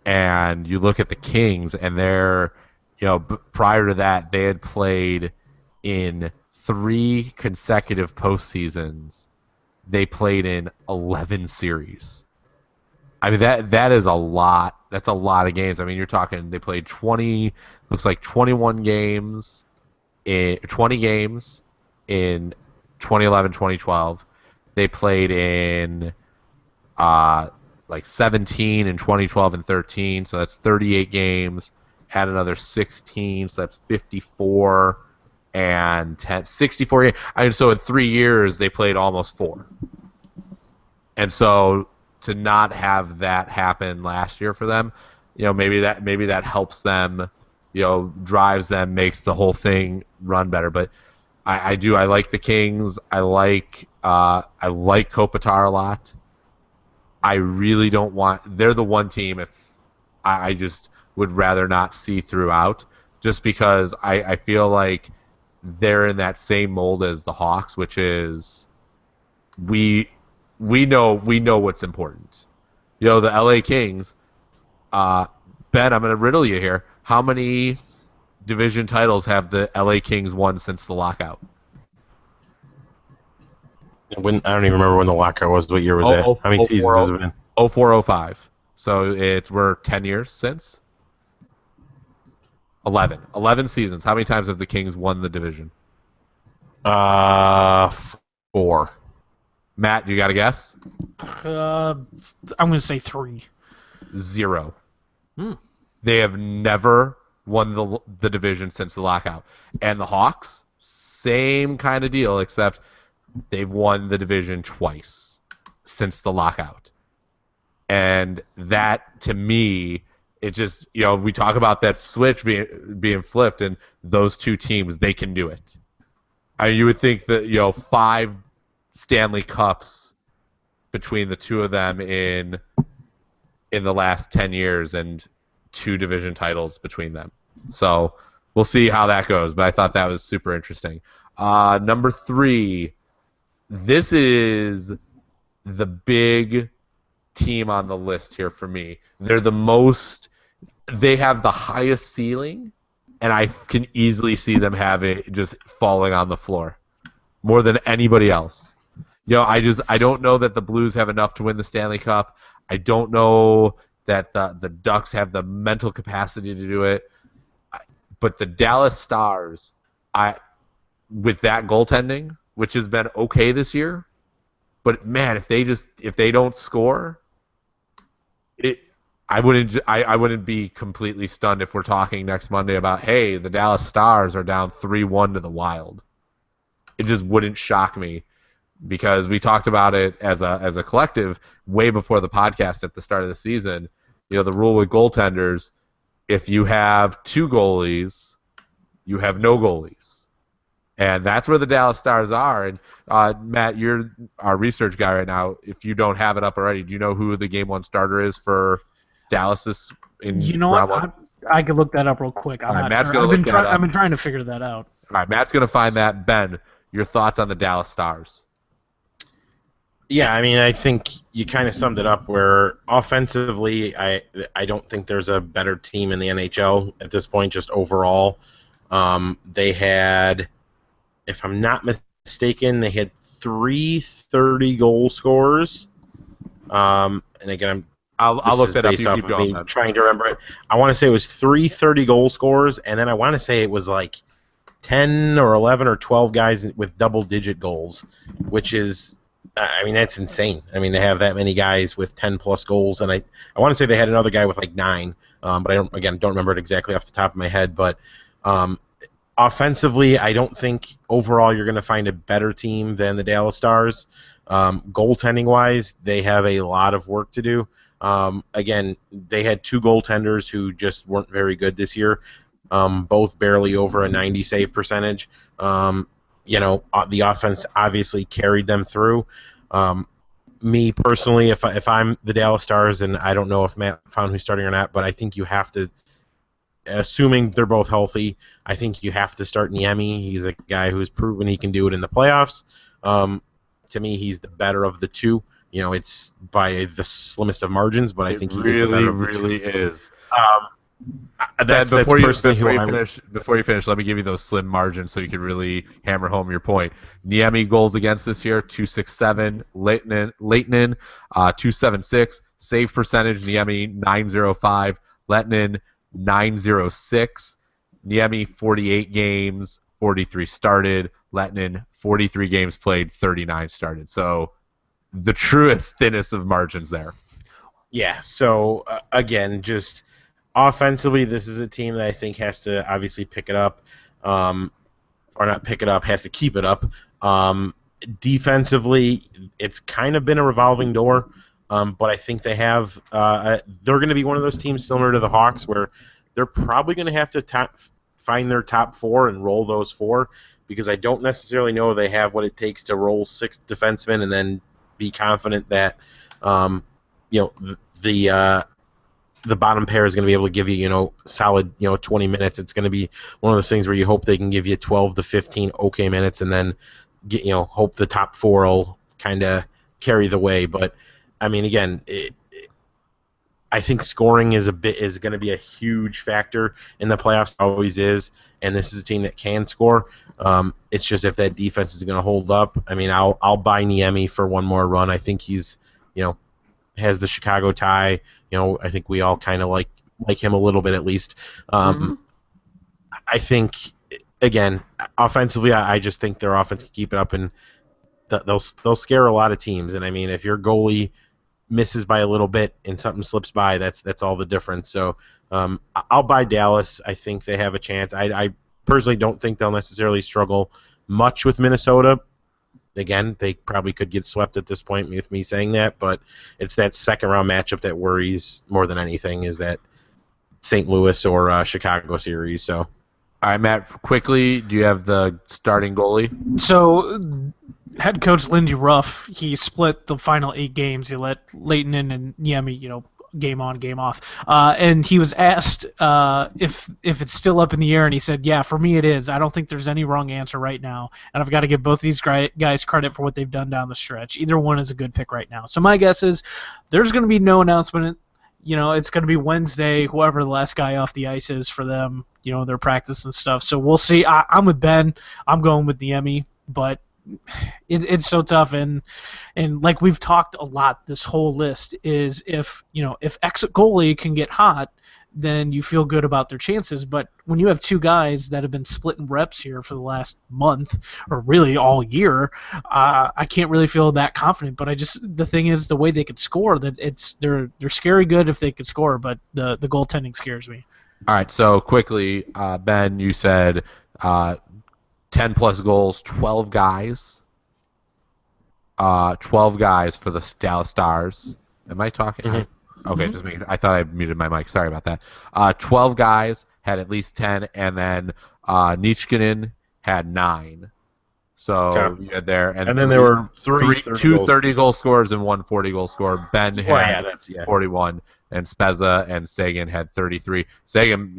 And you look at the Kings, and they're, prior to that, they had played in 3 consecutive postseasons. They played in 11 series. I mean, that is a lot. That's a lot of games. I mean, you're talking, they played 21 games, 20 games in 2011, 2012. They played in 17 in 2012 and 13, so that's 38 games. Add another 16, so that's 54 and 64 games. I mean, so in 3 years they played almost 4. And so to not have that happen last year for them, maybe that helps them, drives them, makes the whole thing run better. But I like the Kings. I like Kopitar a lot. I really don't want. They're the one team if I just would rather not see throughout, just because I feel like they're in that same mold as the Hawks, which is we know what's important. The LA Kings. Ben, I'm going to riddle you here. How many division titles have the LA Kings won since the lockout? I don't even remember when the lockout was. What year was that? How many seasons has it been? 04-05. So we're 10 years since? 11. 11 seasons. How many times have the Kings won the division? 4. Matt, do you got a guess? I'm going to say 3. 0. Hmm. They have never won the division since the lockout. And the Hawks, same kind of deal, except they've won the division twice since the lockout. And that, to me, it just, we talk about that switch being flipped, and those two teams, they can do it. You would think that, 5 Stanley Cups between the two of them in the last 10 years and 2 division titles between them. So we'll see how that goes, but I thought that was super interesting. Number 3, this is the big team on the list here for me. They have the highest ceiling, and I can easily see them having just falling on the floor more than anybody else. I don't know that the Blues have enough to win the Stanley Cup. I don't know that the Ducks have the mental capacity to do it. But the Dallas Stars, with that goaltending, which has been okay this year, but man, if they don't score, I wouldn't be completely stunned if we're talking next Monday about, hey, the Dallas Stars are down 3-1 to the Wild. It just wouldn't shock me, because we talked about it as a collective way before the podcast at the start of the season. The rule with goaltenders, if you have 2 goalies, you have no goalies. And that's where the Dallas Stars are. And Matt, you're our research guy right now. If you don't have it up already, do you know who the game 1 starter is for Dallas in round 1? I could look that up real quick. All right, Matt's gonna look that up. I've been trying to figure that out. All right, Matt's going to find that. Ben, your thoughts on the Dallas Stars? Yeah, I mean, I think you kind of summed it up where offensively, I don't think there's a better team in the NHL at this point, just overall. They had, if I'm not mistaken, they had 3 30-goal scorers. And again, I'll look that up. Based off of me trying to remember it. I want to say it was 3 30-goal scorers, and then I want to say it was like 10 or 11 or 12 guys with double-digit goals, which is, I mean, that's insane. I mean, they have that many guys with 10-plus goals, and I want to say they had another guy with like 9, but I don't remember it exactly off the top of my head. But offensively, I don't think overall you're going to find a better team than the Dallas Stars. Goaltending-wise, they have a lot of work to do. Again, they had 2 goaltenders who just weren't very good this year, both barely over a 90 save percentage. The offense obviously carried them through. Me personally, if I'm the Dallas Stars, and I don't know if Matt found who's starting or not, but I think you have to, assuming they're both healthy, I think you have to start Niemi. He's a guy who's proven he can do it in the playoffs. To me, he's the better of the 2. It's by the slimmest of margins, but I think he is the better of the 2. Really is. Before you finish, let me give you those slim margins so you can really hammer home your point. Niemi goals against this year, 267. Lehtinen, 276. Save percentage, Niemi 905. Lehtinen 906. Niemi 48 games, 43 started. Lehtinen 43 games played, 39 started. So the truest, thinnest of margins there. Yeah. So again, just offensively, this is a team that I think has to obviously pick it up, or not pick it up, has to keep it up. Defensively, it's kind of been a revolving door, but I think they have. They're going to be one of those teams similar to the Hawks, where they're probably going to have to find their top 4 and roll those 4, because I don't necessarily know they have what it takes to roll 6 defensemen and then be confident that the bottom pair is going to be able to give you, solid, 20 minutes. It's going to be one of those things where you hope they can give you 12 to 15 okay minutes, and then hope the top 4 will kind of carry the way. But I mean, again, I think scoring is going to be a huge factor in the playoffs. Always is, and this is a team that can score. It's just if that defense is going to hold up. I mean, I'll buy Niemi for one more run. I think he's has the Chicago tie. I think we all kind of like him a little bit at least. I think, again, offensively, I just think their offense can keep it up, and they'll scare a lot of teams. And I mean, if your goalie misses by a little bit and something slips by, that's all the difference. So I'll buy Dallas. I think they have a chance. I personally don't think they'll necessarily struggle much with Minnesota. Again, they probably could get swept at this point with me saying that, but it's that second round matchup that worries more than anything, is that St. Louis or Chicago series. So, All right, Matt, quickly, do you have the starting goalie? So, head coach Lindy Ruff, he split the final 8 games. He let Leighton in and Niemi, game on, game off. And he was asked if it's still up in the air, and he said, yeah, for me it is. I don't think there's any wrong answer right now, and I've got to give both these guys credit for what they've done down the stretch. Either one is a good pick right now. So my guess is there's going to be no announcement. It's going to be Wednesday, whoever the last guy off the ice is for them, their practice and stuff. So we'll see. I'm with Ben. I'm going with Niemi, but it's so tough, and like we've talked a lot, this whole list is if exit goalie can get hot, then you feel good about their chances. But when you have 2 guys that have been splitting reps here for the last month, or really all year, I can't really feel that confident. But the thing is, the way they could score, that they're scary good if they could score, but the goaltending scares me. All right, so quickly, Ben, you said 10 plus goals, 12 guys. 12 guys for the Dallas Stars. Am I talking? Mm-hmm. Okay, just making. I thought I muted my mic. Sorry about that. 12 guys had at least 10, and then Nichkinen had 9. So Okay. you had there, and then there were two 30-goal scorers and one 40-goal scorer. Ben had 41, and Spezza and Sagan had 33. Sagan,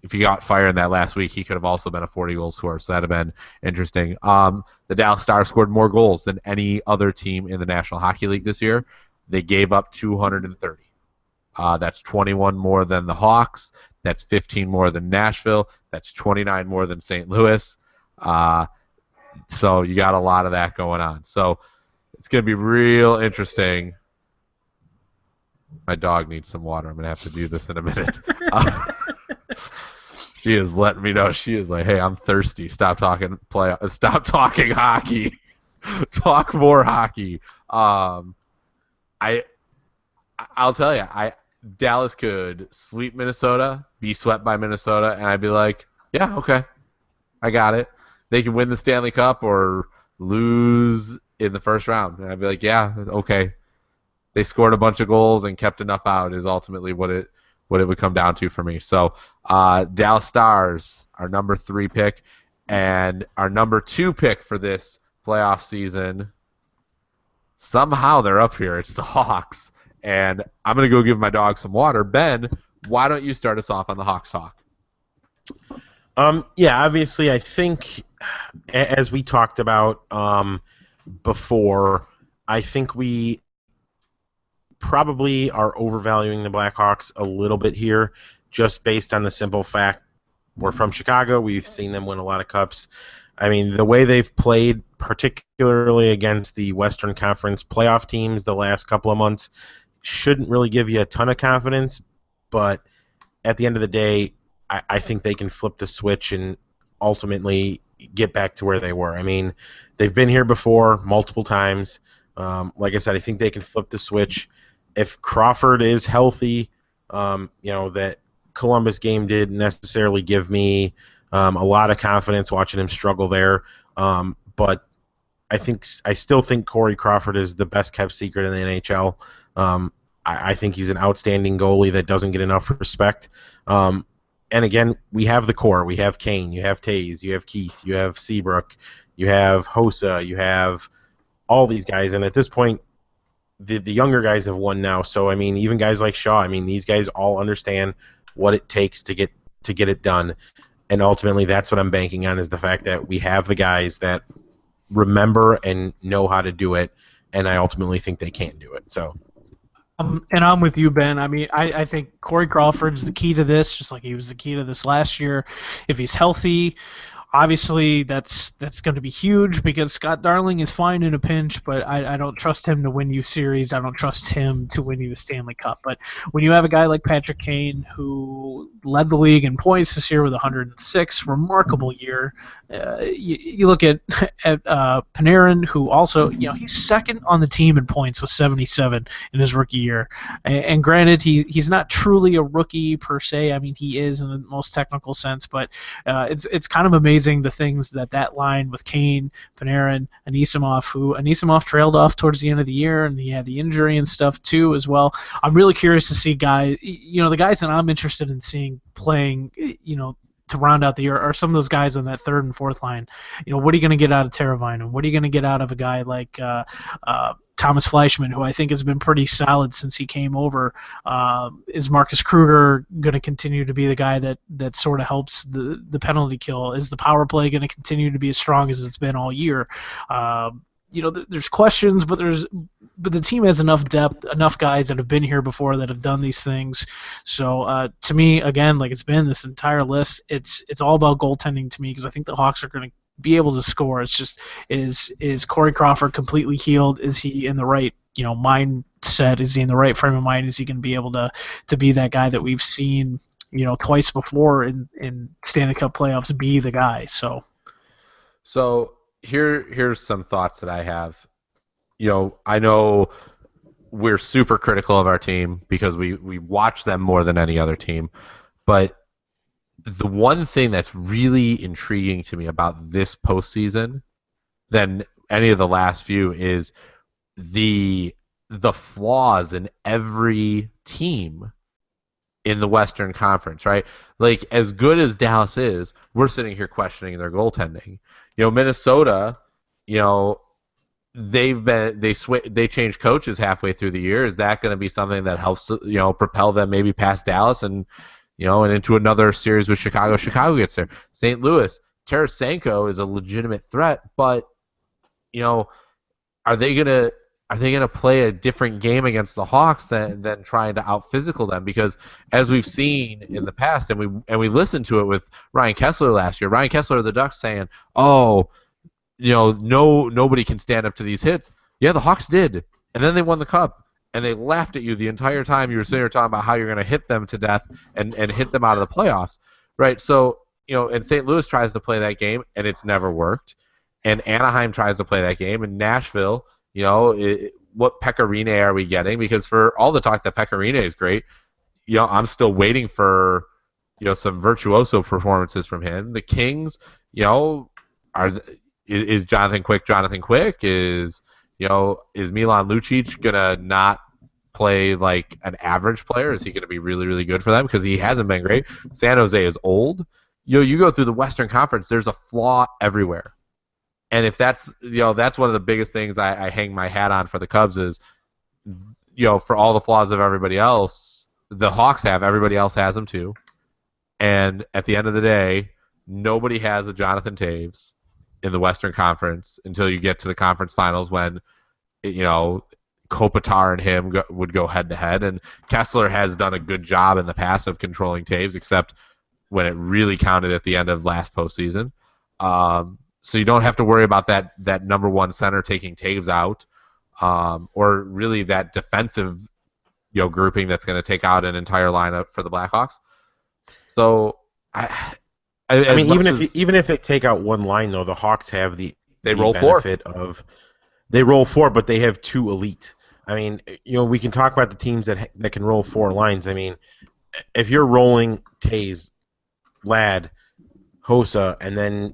if he got fired in that last week, he could have also been a 40-goal scorer, so that'd have been interesting. The Dallas Stars scored more goals than any other team in the National Hockey League this year. They gave up 230. That's 21 more than the Hawks. That's 15 more than Nashville. That's 29 more than St. Louis. So you got a lot of that going on. So it's going to be real interesting. My dog needs some water. I'm going to have to do this in a minute. She is letting me know. She is like, "Hey, I'm thirsty. Stop talking hockey. Talk more hockey." I'll tell you, Dallas could sweep Minnesota, be swept by Minnesota, and I'd be like, "Yeah, okay, I got it." They can win the Stanley Cup or lose in the first round, and I'd be like, "Yeah, okay." They scored a bunch of goals and kept enough out is ultimately what it would come down to for me. So Dallas Stars, our number 3 pick, and our number 2 pick for this playoff season, somehow they're up here. It's the Hawks. And I'm going to go give my dog some water. Ben, why don't you start us off on the Hawks talk? Yeah, obviously, I think, as we talked about before, I think we probably are overvaluing the Blackhawks a little bit here, just based on the simple fact we're from Chicago. We've seen them win a lot of cups. I mean, the way they've played, particularly against the Western Conference playoff teams the last couple of months, shouldn't really give you a ton of confidence, but at the end of the day, I think they can flip the switch and ultimately get back to where they were. I mean, they've been here before multiple times. Like I said, I think they can flip the switch. If Crawford is healthy, that Columbus game didn't necessarily give me a lot of confidence watching him struggle there. But I still think Corey Crawford is the best kept secret in the NHL. I think he's an outstanding goalie that doesn't get enough respect. And again, we have the core. We have Kane, you have Taves, you have Keith, you have Seabrook, you have Hossa, you have all these guys. And at this point, the younger guys have won now. So I mean, even guys like Shaw. I mean, these guys all understand what it takes to get it done. And ultimately, that's what I'm banking on, is the fact that we have the guys that remember and know how to do it. And I ultimately think they can do it. So. And I'm with you, Ben. I mean, I think Corey Crawford's the key to this, just like he was the key to this last year. If he's healthy, Obviously, that's going to be huge because Scott Darling is fine in a pinch, but I don't trust him to win you series. I don't trust him to win you a Stanley Cup. But when you have a guy like Patrick Kane, who led the league in points this year with 106, remarkable year. You look at Panarin, who also, he's second on the team in points with 77 in his rookie year. And granted, he's not truly a rookie per se. I mean, he is in the most technical sense, but it's kind of amazing the things that line with Kane, Panarin, Anisimov, who Anisimov trailed off towards the end of the year, and he had the injury and stuff too as well. I'm really curious to see the guys that I'm interested in seeing playing, to round out the year are some of those guys on that third and fourth line. What are you going to get out of Teravainen? What are you going to get out of a guy like Thomas Fleischmann, who I think has been pretty solid since he came over? Is Marcus Kruger going to continue to be the guy that sort of helps the penalty kill? Is the power play going to continue to be as strong as it's been all year? There's questions, but the team has enough depth, enough guys that have been here before that have done these things. So to me, again, like it's been this entire list, it's all about goaltending to me because I think the Hawks are going to be able to score. It's just is Corey Crawford completely healed? Is he in the right mindset? Is he in the right frame of mind? Is he going to be able to be that guy that we've seen twice before in Stanley Cup playoffs be the guy? So here's some thoughts that I have. I know we're super critical of our team because we watch them more than any other team, but the one thing that's really intriguing to me about this postseason than any of the last few is the flaws in every team in the Western Conference, right? Like, as good as Dallas is, we're sitting here questioning their goaltending. Minnesota, they changed coaches halfway through the year. Is that going to be something that helps propel them maybe past Dallas and into another series with Chicago? Chicago gets there. St. Louis, Tarasenko is a legitimate threat, but are they gonna play a different game against the Hawks than trying to out physical them? Because as we've seen in the past, and we listened to it with Ryan Kessler last year. Ryan Kessler of the Ducks saying, "Oh, nobody can stand up to these hits." Yeah, the Hawks did, and then they won the cup, and they laughed at you the entire time you were sitting here talking about how you're going to hit them to death and hit them out of the playoffs, right? So and St. Louis tries to play that game, and it's never worked, and Anaheim tries to play that game, and Nashville. What Pecorine are we getting? Because for all the talk that Pecorine is great, I'm still waiting for some virtuoso performances from him. The Kings, is Jonathan Quick Jonathan Quick? Is Milan Lucic gonna not play like an average player? Is he gonna be really, really good for them? Because he hasn't been great. San Jose is old. You go through the Western Conference, there's a flaw everywhere. And if that's that's one of the biggest things I hang my hat on for the Cubs is for all the flaws of everybody else, the Hawks have, everybody else has them too. And at the end of the day, nobody has a Jonathan Taves in the Western Conference until you get to the conference finals when Kopitar and him would go head to head. And Kessler has done a good job in the past of controlling Taves, except when it really counted at the end of last postseason. So you don't have to worry about that number one center taking Taves out, or really that defensive grouping that's going to take out an entire lineup for the Blackhawks. So I mean, even if they take out one line though, the Hawks have the roll benefit of they roll four, but they have two elite. I mean, we can talk about the teams that can roll four lines. I mean, if you're rolling Taves, Ladd, Hossa, and then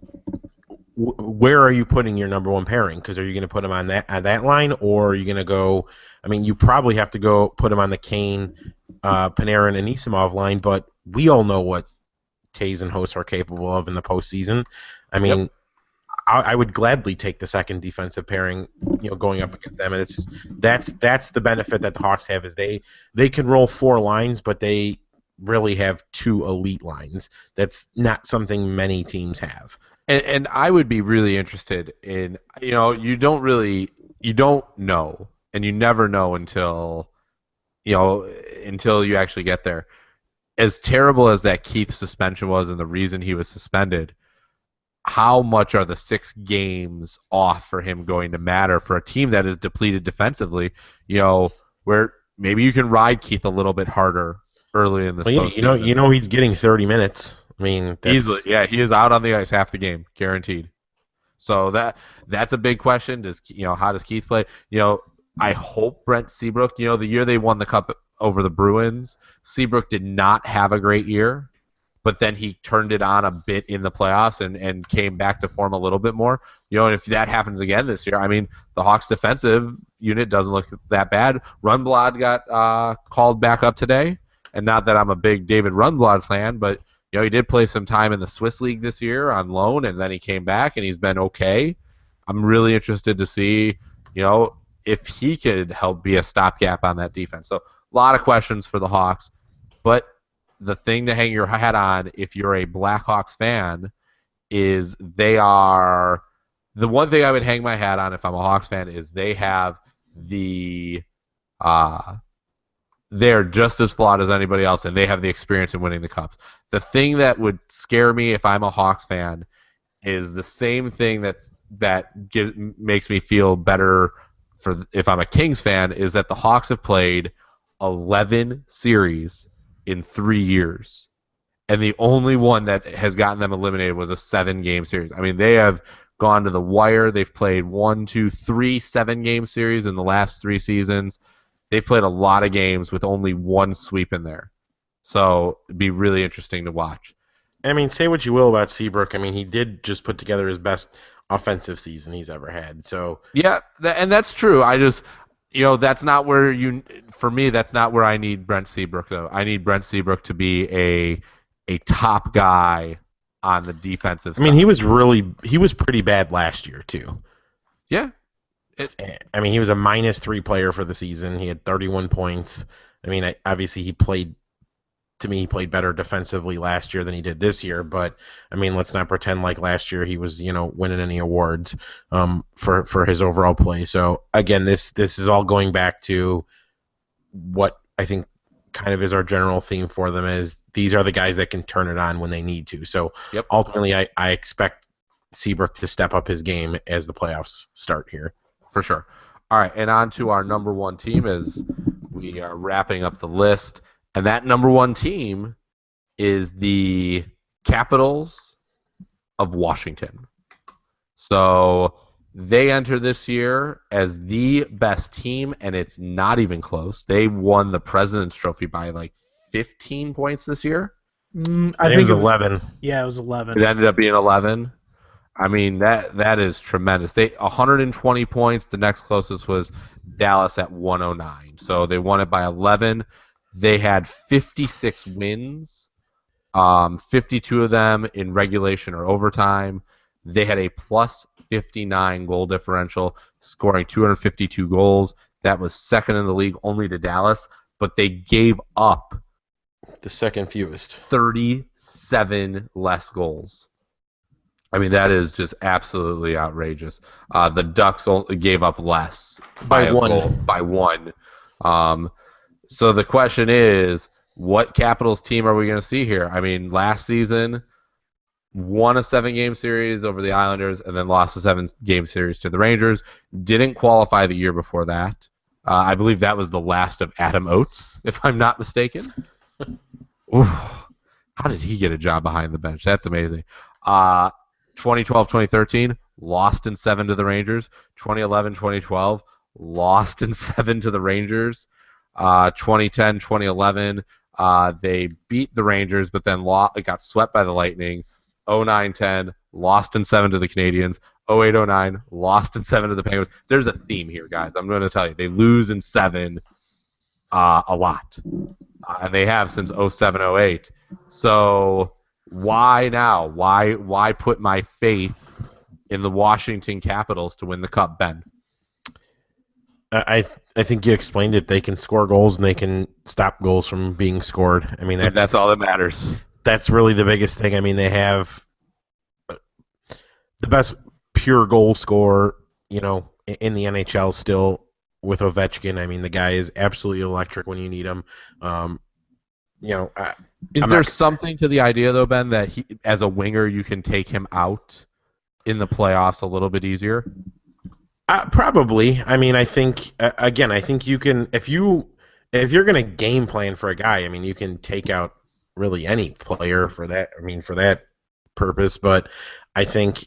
where are you putting your number one pairing? Because are you going to put him on that line, or are you going to go? I mean, you probably have to go put him on the Kane, Panarin, and Anisimov line. But we all know what Taves and Hossa are capable of in the postseason. I mean, yep. I would gladly take the second defensive pairing, going up against them, and that's the benefit that the Hawks have is they can roll four lines, but they really have two elite lines. That's not something many teams have. And I would be really interested in, you don't know, and you never know until you actually get there. As terrible as that Keith suspension was and the reason he was suspended, how much are the 6 games off for him going to matter for a team that is depleted defensively? Where maybe you can ride Keith a little bit harder early in this Well, postseason. he's getting 30 minutes. I mean, Easily, that's yeah, he is out on the ice half the game, guaranteed. So that's a big question. How does Keith play? I hope Brent Seabrook. The year they won the cup over the Bruins, Seabrook did not have a great year, but then he turned it on a bit in the playoffs and came back to form a little bit more. And if that happens again this year, I mean, the Hawks' defensive unit doesn't look that bad. Rundblad got called back up today, and not that I'm a big David Rundblad fan, but he did play some time in the Swiss League this year on loan, and then he came back and he's been okay. I'm really interested to see, if he could help be a stopgap on that defense. So a lot of questions for the Hawks, but the thing to hang your hat on if you're a Blackhawks fan is the one thing I would hang my hat on if I'm a Hawks fan is they have they're just as flawed as anybody else, and they have the experience in winning the cups. The thing that would scare me if I'm a Hawks fan is the same thing makes me feel better for if I'm a Kings fan is that the Hawks have played 11 series in 3 years, and the only one that has gotten them eliminated was a 7-game series. I mean, they have gone to the wire. They've played 1, 2, 3 7-game series in the last 3 seasons. They've played a lot of games with only one sweep in there. So it'd be really interesting to watch. I mean, say what you will about Seabrook. I mean, he did just put together his best offensive season he's ever had. So yeah, and that's true. I just, that's not where for me, that's not where I need Brent Seabrook though. I need Brent Seabrook to be a top guy on the defensive side. I mean, he was pretty bad last year too. Yeah. I mean, he was a -3 player for the season. He had 31 points. I mean, obviously he played better defensively last year than he did this year. But I mean, let's not pretend like last year he was, winning any awards for his overall play. So again, this is all going back to what I think kind of is our general theme for them is these are the guys that can turn it on when they need to. So ultimately, I expect Seabrook to step up his game as the playoffs start here. For sure. All right, and on to our number 1 team as we are wrapping up the list. And that number 1 team is the Capitals of Washington. So they enter this year as the best team, and it's not even close. They won the President's Trophy by like 15 points this year. I think it was 11. Yeah, it was 11. It ended up being 11. I mean, that is tremendous. They 120 points. The next closest was Dallas at 109. So they won it by 11. They had 56 wins, 52 of them in regulation or overtime. They had a plus 59 goal differential, scoring 252 goals. That was second in the league only to Dallas, but they gave up the second fewest, 37 less goals. I mean, that is just absolutely outrageous. The Ducks only gave up less by one. Goal, by one. So the question is, what Capitals team are we going to see here? I mean, last season, won a 7-game series over the Islanders and then lost a 7-game series to the Rangers. Didn't qualify the year before that. I believe that was the last of Adam Oates, if I'm not mistaken. Ooh, how did he get a job behind the bench? That's amazing. 2012-2013, lost in 7 to the Rangers. 2011-2012, lost in 7 to the Rangers. 2010-2011, they beat the Rangers, but then got swept by the Lightning. 09-10, lost in 7 to the Canadiens. 08-09, lost in 7 to the Penguins. There's a theme here, guys. I'm going to tell you. They lose in 7 a lot. And they have since 07-08. So why now? Why put my faith in the Washington Capitals to win the Cup, Ben? I think you explained it. They can score goals and they can stop goals from being scored. I mean, that's all that matters. That's really the biggest thing. I mean, they have the best pure goal scorer, in the NHL still with Ovechkin. I mean, the guy is absolutely electric when you need him. Is there something to the idea, though, Ben, that as a winger you can take him out in the playoffs a little bit easier? Probably. I mean, I think again, I think you can if you're going to game plan for a guy. I mean, you can take out really any player for that. I mean, for that purpose. But I think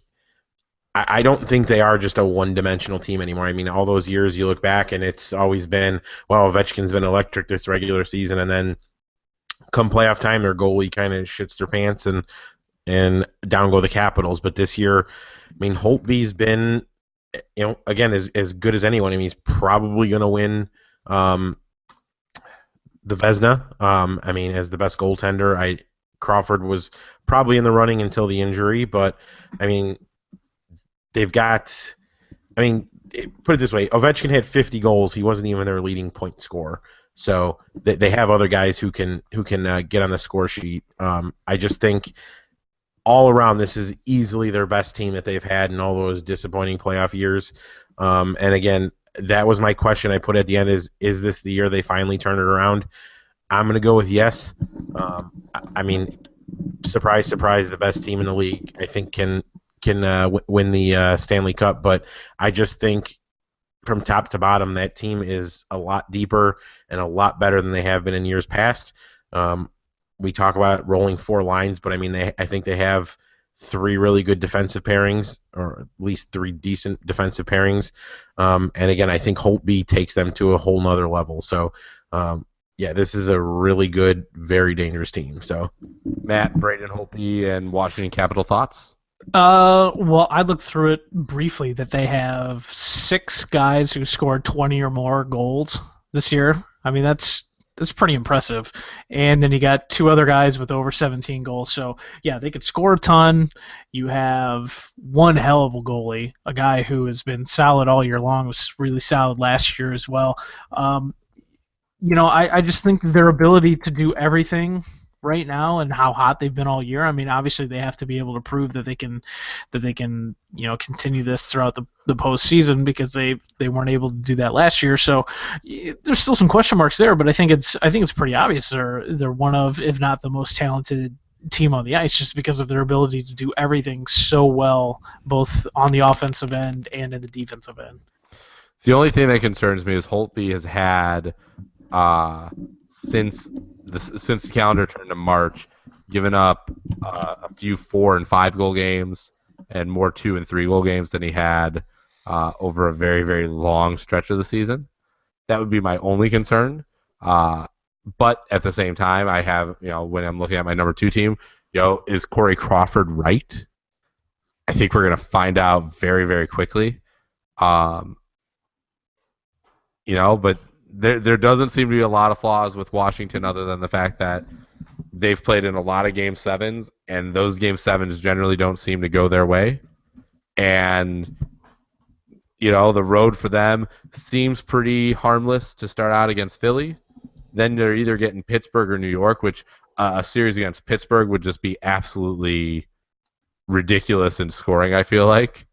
I don't think they are just a one-dimensional team anymore. I mean, all those years you look back, and it's always been, well, Ovechkin's been electric this regular season, and then come playoff time, their goalie kind of shits their pants, and down go the Capitals. But this year, I mean, Holtby's been, again, as good as anyone. I mean, he's probably going to win the Vezina. I mean, as the best goaltender. Crawford was probably in the running until the injury, but I mean, they've got. I mean, put it this way: Ovechkin had 50 goals. He wasn't even their leading point scorer. So they have other guys who can get on the score sheet. I just think all around this is easily their best team that they've had in all those disappointing playoff years. And again, that was my question I put at the end: is this the year they finally turn it around? I'm going to go with yes. I mean, surprise, surprise, the best team in the league, I think, can win the Stanley Cup. But I just think from top to bottom, that team is a lot deeper and a lot better than they have been in years past. We talk about it rolling four lines, but I mean, I think they have three really good defensive pairings, or at least three decent defensive pairings. And again, I think Holtby takes them to a whole nother level. So, yeah, this is a really good, very dangerous team. So, Matt, Braden Holtby, and Washington Capital thoughts? Well, I looked through it briefly that they have 6 guys who scored 20 or more goals this year. I mean, that's pretty impressive. And then you got 2 other guys with over 17 goals. So, yeah, they could score a ton. You have one hell of a goalie, a guy who has been solid all year long, was really solid last year as well. I just think their ability to do everything right now and how hot they've been all year. I mean, obviously they have to be able to prove that they can continue this throughout the postseason, because they weren't able to do that last year. So there's still some question marks there, but I think it's pretty obvious they're one of, if not the most talented team on the ice, just because of their ability to do everything so well, both on the offensive end and in the defensive end. The only thing that concerns me is Holtby has had since the calendar turned to March, given up a few 4 and 5 goal games and more 2 and 3 goal games than he had over a very, very long stretch of the season. That would be my only concern. But at the same time, I have, when I'm looking at my number 2 team, is Corey Crawford right? I think we're going to find out very, very quickly. But there doesn't seem to be a lot of flaws with Washington, other than the fact that they've played in a lot of Game 7s, and those Game 7s generally don't seem to go their way. And, the road for them seems pretty harmless to start out against Philly. Then they're either getting Pittsburgh or New York, which a series against Pittsburgh would just be absolutely ridiculous in scoring, I feel like,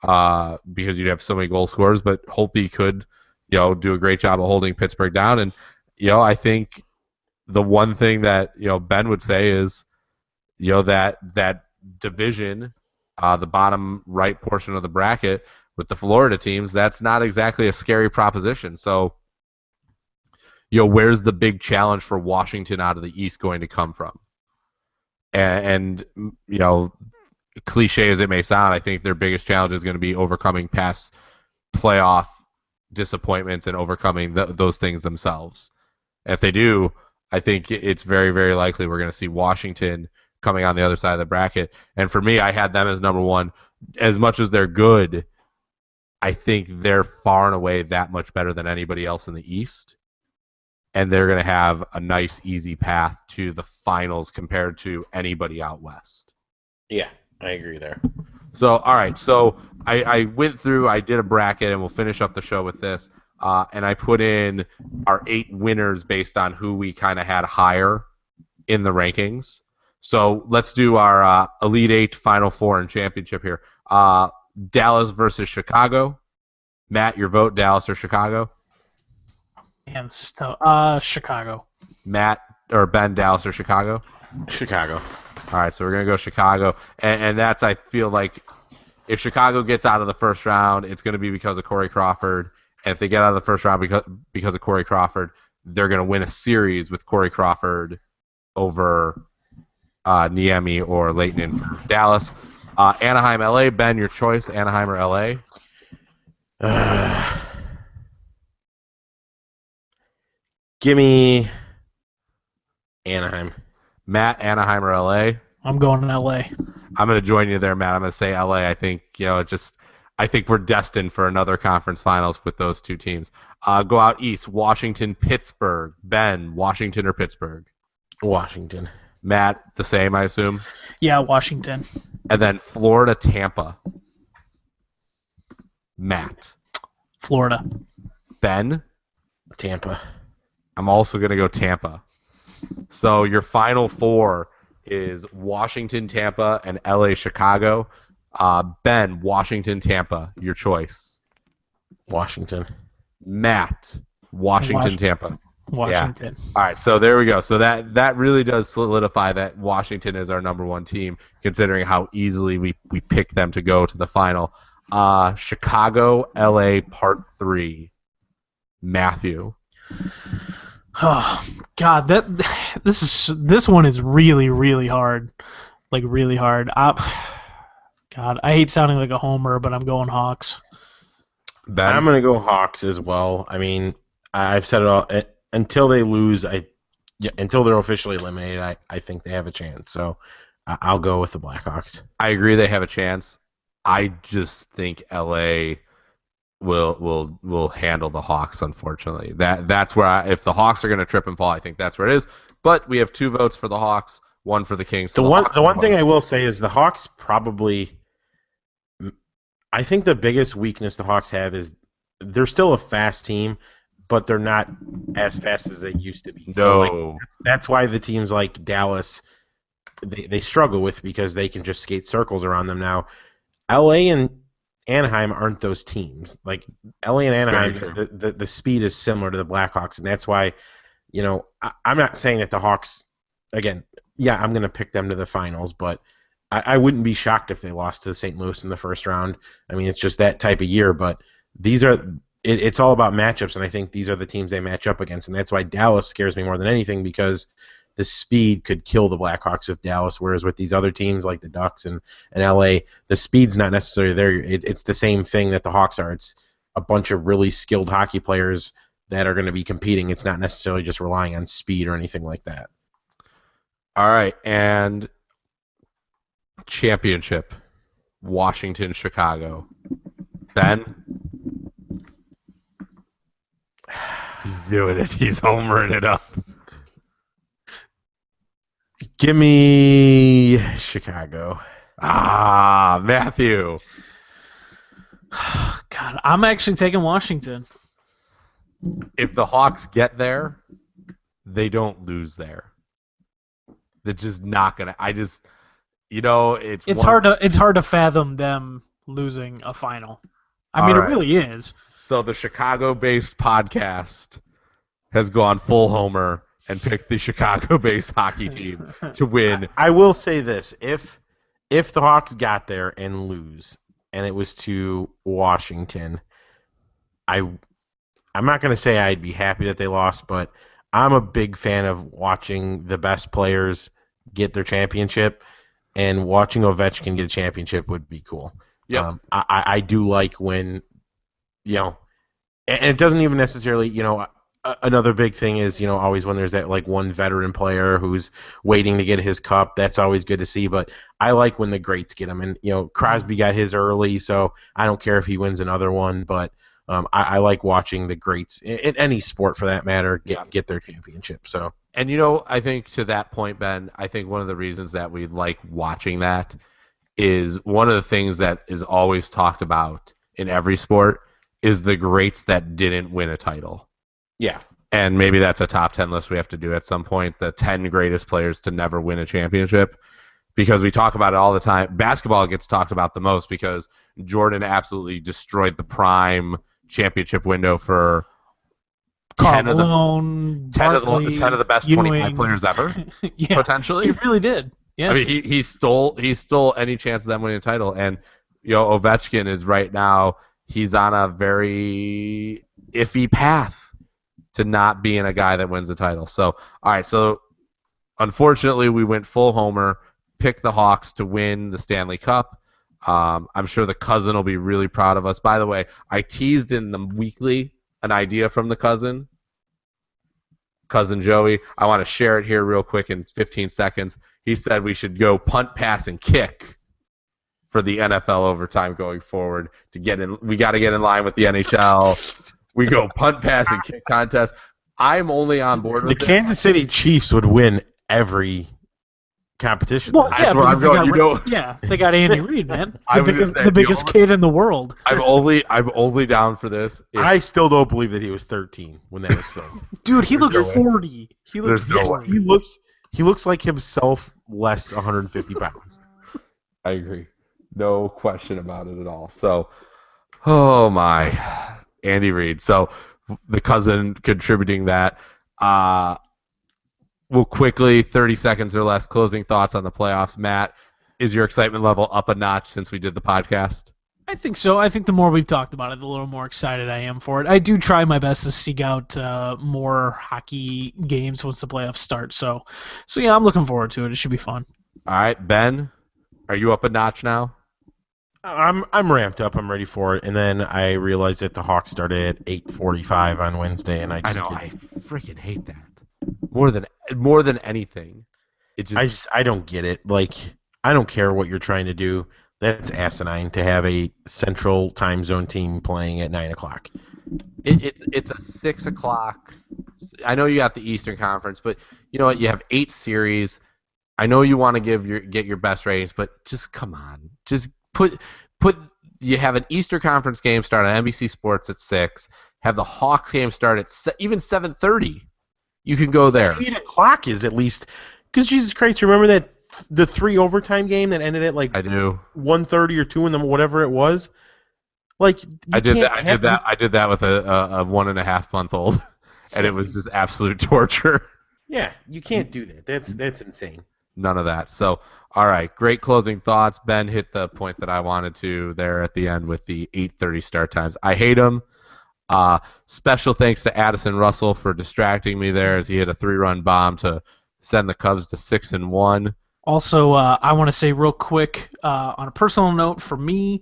because you'd have so many goal scorers. But Holtby could do a great job of holding Pittsburgh down. And, I think the one thing that, Ben would say is, that division, the bottom right portion of the bracket with the Florida teams, that's not exactly a scary proposition. So, where's the big challenge for Washington out of the East going to come from? And cliche as it may sound, I think their biggest challenge is going to be overcoming past playoff disappointments and overcoming those things themselves. If they do, I think it's very, very likely we're going to see Washington coming on the other side of the bracket. And for me, I had them as number 1. As much as they're good, I think they're far and away that much better than anybody else in the East. And they're going to have a nice, easy path to the finals compared to anybody out West. Yeah, I agree there. So, all right. So I went through, I did a bracket, and we'll finish up the show with this. And I put in our 8 winners based on who we kind of had higher in the rankings. So let's do our Elite 8, Final 4, and Championship here. Dallas versus Chicago. Matt, your vote, Dallas or Chicago? Man, this is tough. Chicago. Matt or Ben, Dallas or Chicago? Chicago. All right, so we're going to go Chicago. And that's, I feel like, if Chicago gets out of the first round, it's going to be because of Corey Crawford. And if they get out of the first round because of Corey Crawford, they're going to win a series with Corey Crawford over Niemi or Leighton in for Dallas. Anaheim, LA. Ben, your choice, Anaheim or LA? Give me Anaheim. Matt, Anaheim or LA? I'm going to LA. I'm going to join you there, Matt. I'm going to say LA. I think, I think we're destined for another conference finals with those two teams. Go out east. Washington, Pittsburgh. Ben, Washington or Pittsburgh? Washington. Matt, the same, I assume? Yeah, Washington. And then Florida, Tampa. Matt. Florida. Ben? Tampa. I'm also going to go Tampa. So your final four is Washington, Tampa, and LA, Chicago. Ben, Washington, Tampa, your choice. Washington. Matt, Washington, Tampa. Washington. Yeah. All right, so there we go. So that really does solidify that Washington is our number one team, considering how easily we picked them to go to the final. Chicago, LA, Part 3. Matthew. Oh God, this one is really, really hard. Like really hard. God, I hate sounding like a homer, but I'm going Hawks. Ben? I'm going to go Hawks as well. I mean, I've said it all. Until they lose, until they're officially eliminated, I think they have a chance. So I'll go with the Blackhawks. I agree they have a chance. I just think LA will handle the Hawks, unfortunately. That's where if the Hawks are going to trip and fall, I think that's where it is. But we have 2 votes for the Hawks, 1 for the Kings. So the one thing I will say is the Hawks probably. I think the biggest weakness the Hawks have is they're still a fast team, but they're not as fast as they used to be. No. So that's why the teams like Dallas they struggle with because they can just skate circles around them now. LA and Anaheim aren't those teams. Like LA and Anaheim, the speed is similar to the Blackhawks, and that's why, I'm not saying that the Hawks, again, yeah, I'm going to pick them to the finals, but I wouldn't be shocked if they lost to St. Louis in the first round. I mean, it's just that type of year, but it's all about matchups, and I think these are the teams they match up against, and that's why Dallas scares me more than anything because the speed could kill the Blackhawks with Dallas, whereas with these other teams like the Ducks and LA, the speed's not necessarily there. It's the same thing that the Hawks are. It's a bunch of really skilled hockey players that are going to be competing. It's not necessarily just relying on speed or anything like that. All right, and championship, Washington, Chicago. Ben? He's doing it. He's homering it up. Give me Chicago. Matthew. God, I'm actually taking Washington. If the Hawks get there, they don't lose there. They're just not gonna. It's hard to fathom them losing a final. I mean, right. It really is. So the Chicago-based podcast has gone full homer and picked the Chicago-based hockey team to win. I will say this: if the Hawks got there and lose, and it was to Washington, I'm not going to say I'd be happy that they lost, but I'm a big fan of watching the best players get their championship, and watching Ovechkin get a championship would be cool. Yeah, I do like when, and it doesn't even necessarily, another big thing is, always when there's that like one veteran player who's waiting to get his cup. That's always good to see. But I like when the greats get them, and Crosby got his early, so I don't care if he wins another one. But I like watching the greats in any sport for that matter get their championship. So. And I think to that point, Ben, I think one of the reasons that we like watching that is one of the things that is always talked about in every sport is the greats that didn't win a title. Yeah. And maybe that's a top 10 list we have to do at some point, the 10 greatest players to never win a championship, because we talk about it all the time. Basketball gets talked about the most because Jordan absolutely destroyed the prime championship window for 10 of the best Ewing. 25 players ever, potentially. He really did. Yeah. I mean, he stole any chance of them winning a title, and Ovechkin is right now, he's on a very iffy path to not being a guy that wins the title. So, all right, so unfortunately, we went full homer, picked the Hawks to win the Stanley Cup. I'm sure the cousin will be really proud of us. By the way, I teased in the weekly an idea from the cousin Joey. I want to share it here real quick in 15 seconds. He said we should go punt, pass, and kick for the NFL overtime going forward. We got to get in line with the NHL. We go punt, pass, and kick contest. I'm only on board with the Kansas City Chiefs would win every competition. Well, That's where I'm going. Yeah, they got Andy Reid, man. I The was gonna say, the biggest kid in the world. I'm only down for this. I still don't believe that he was 13 when that was filmed. Dude, he looks no way. 40. He looks There's no 40. way. He looks like himself less 150 pounds. I agree. No question about it at all. So, oh my, Andy Reid. So the cousin contributing that. We'll quickly, 30 seconds or less, closing thoughts on the playoffs. Matt, is your excitement level up a notch since we did the podcast? I think so. I think the more we've talked about it, the little more excited I am for it. I do try my best to seek out more hockey games once the playoffs start. So yeah, I'm looking forward to it. It should be fun. All right, Ben, are you up a notch now? I'm ramped up. I'm ready for it. And then I realized that the Hawks started at 8:45 on Wednesday, and I freaking hate that more than anything. I don't get it. Like, I don't care what you're trying to do. That's asinine to have a central time zone team playing at 9 o'clock. It's a 6 o'clock. I know you got the Eastern Conference, but you know what? You have 8 series. I know you want to get your best ratings, but just come on. Just put. You have an Eastern Conference game start on NBC Sports at 6. Have the Hawks game start at even 7:30. You can go there. 8 o'clock is at least, because Jesus Christ, remember that the 3 overtime game that ended at like I do 1:30 or 2 in the whatever it was. Like, I did that with a 1.5-month-old, and it was just absolute torture. Yeah, you can't do that. That's insane. None of that. So, all right, great closing thoughts. Ben hit the point that I wanted to there at the end with the 8:30 start times. I hate them. Special thanks to Addison Russell for distracting me there as he hit a 3-run bomb to send the Cubs to 6-1. Also, I want to say real quick on a personal note for me,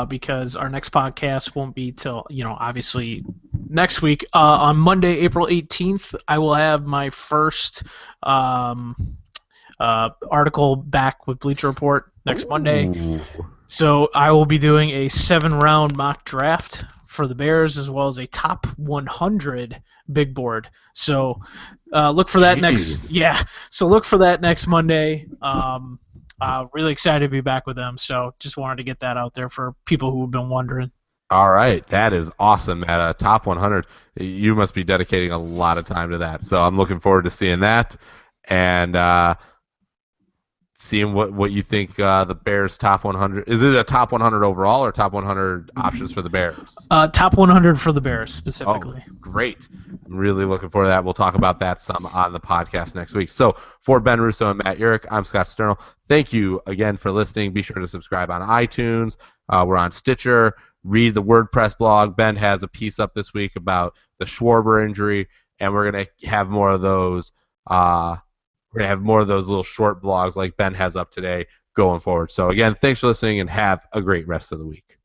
because our next podcast won't be till, obviously next week. On Monday, April 18th, I will have my first article back with Bleacher Report next Monday. Ooh. So I will be doing a 7-round mock draft for the Bears as well as a top 100 big board. So look for that So look for that next Monday. Really excited to be back with them. So just wanted to get that out there for people who have been wondering. All right, that is awesome. At a top 100, you must be dedicating a lot of time to that. So I'm looking forward to seeing that and seeing what you think the Bears top 100. Is it a top 100 overall or top 100 options for the Bears? Top 100 for the Bears specifically. Oh, great. I'm really looking forward to that. We'll talk about that some on the podcast next week. So for Ben Russo and Matt Urich, I'm Scott Sternal. Thank you again for listening. Be sure to subscribe on iTunes. We're on Stitcher. Read the WordPress blog. Ben has a piece up this week about the Schwarber injury, and we're going to have more of those little short blogs like Ben has up today going forward. So again, thanks for listening and have a great rest of the week.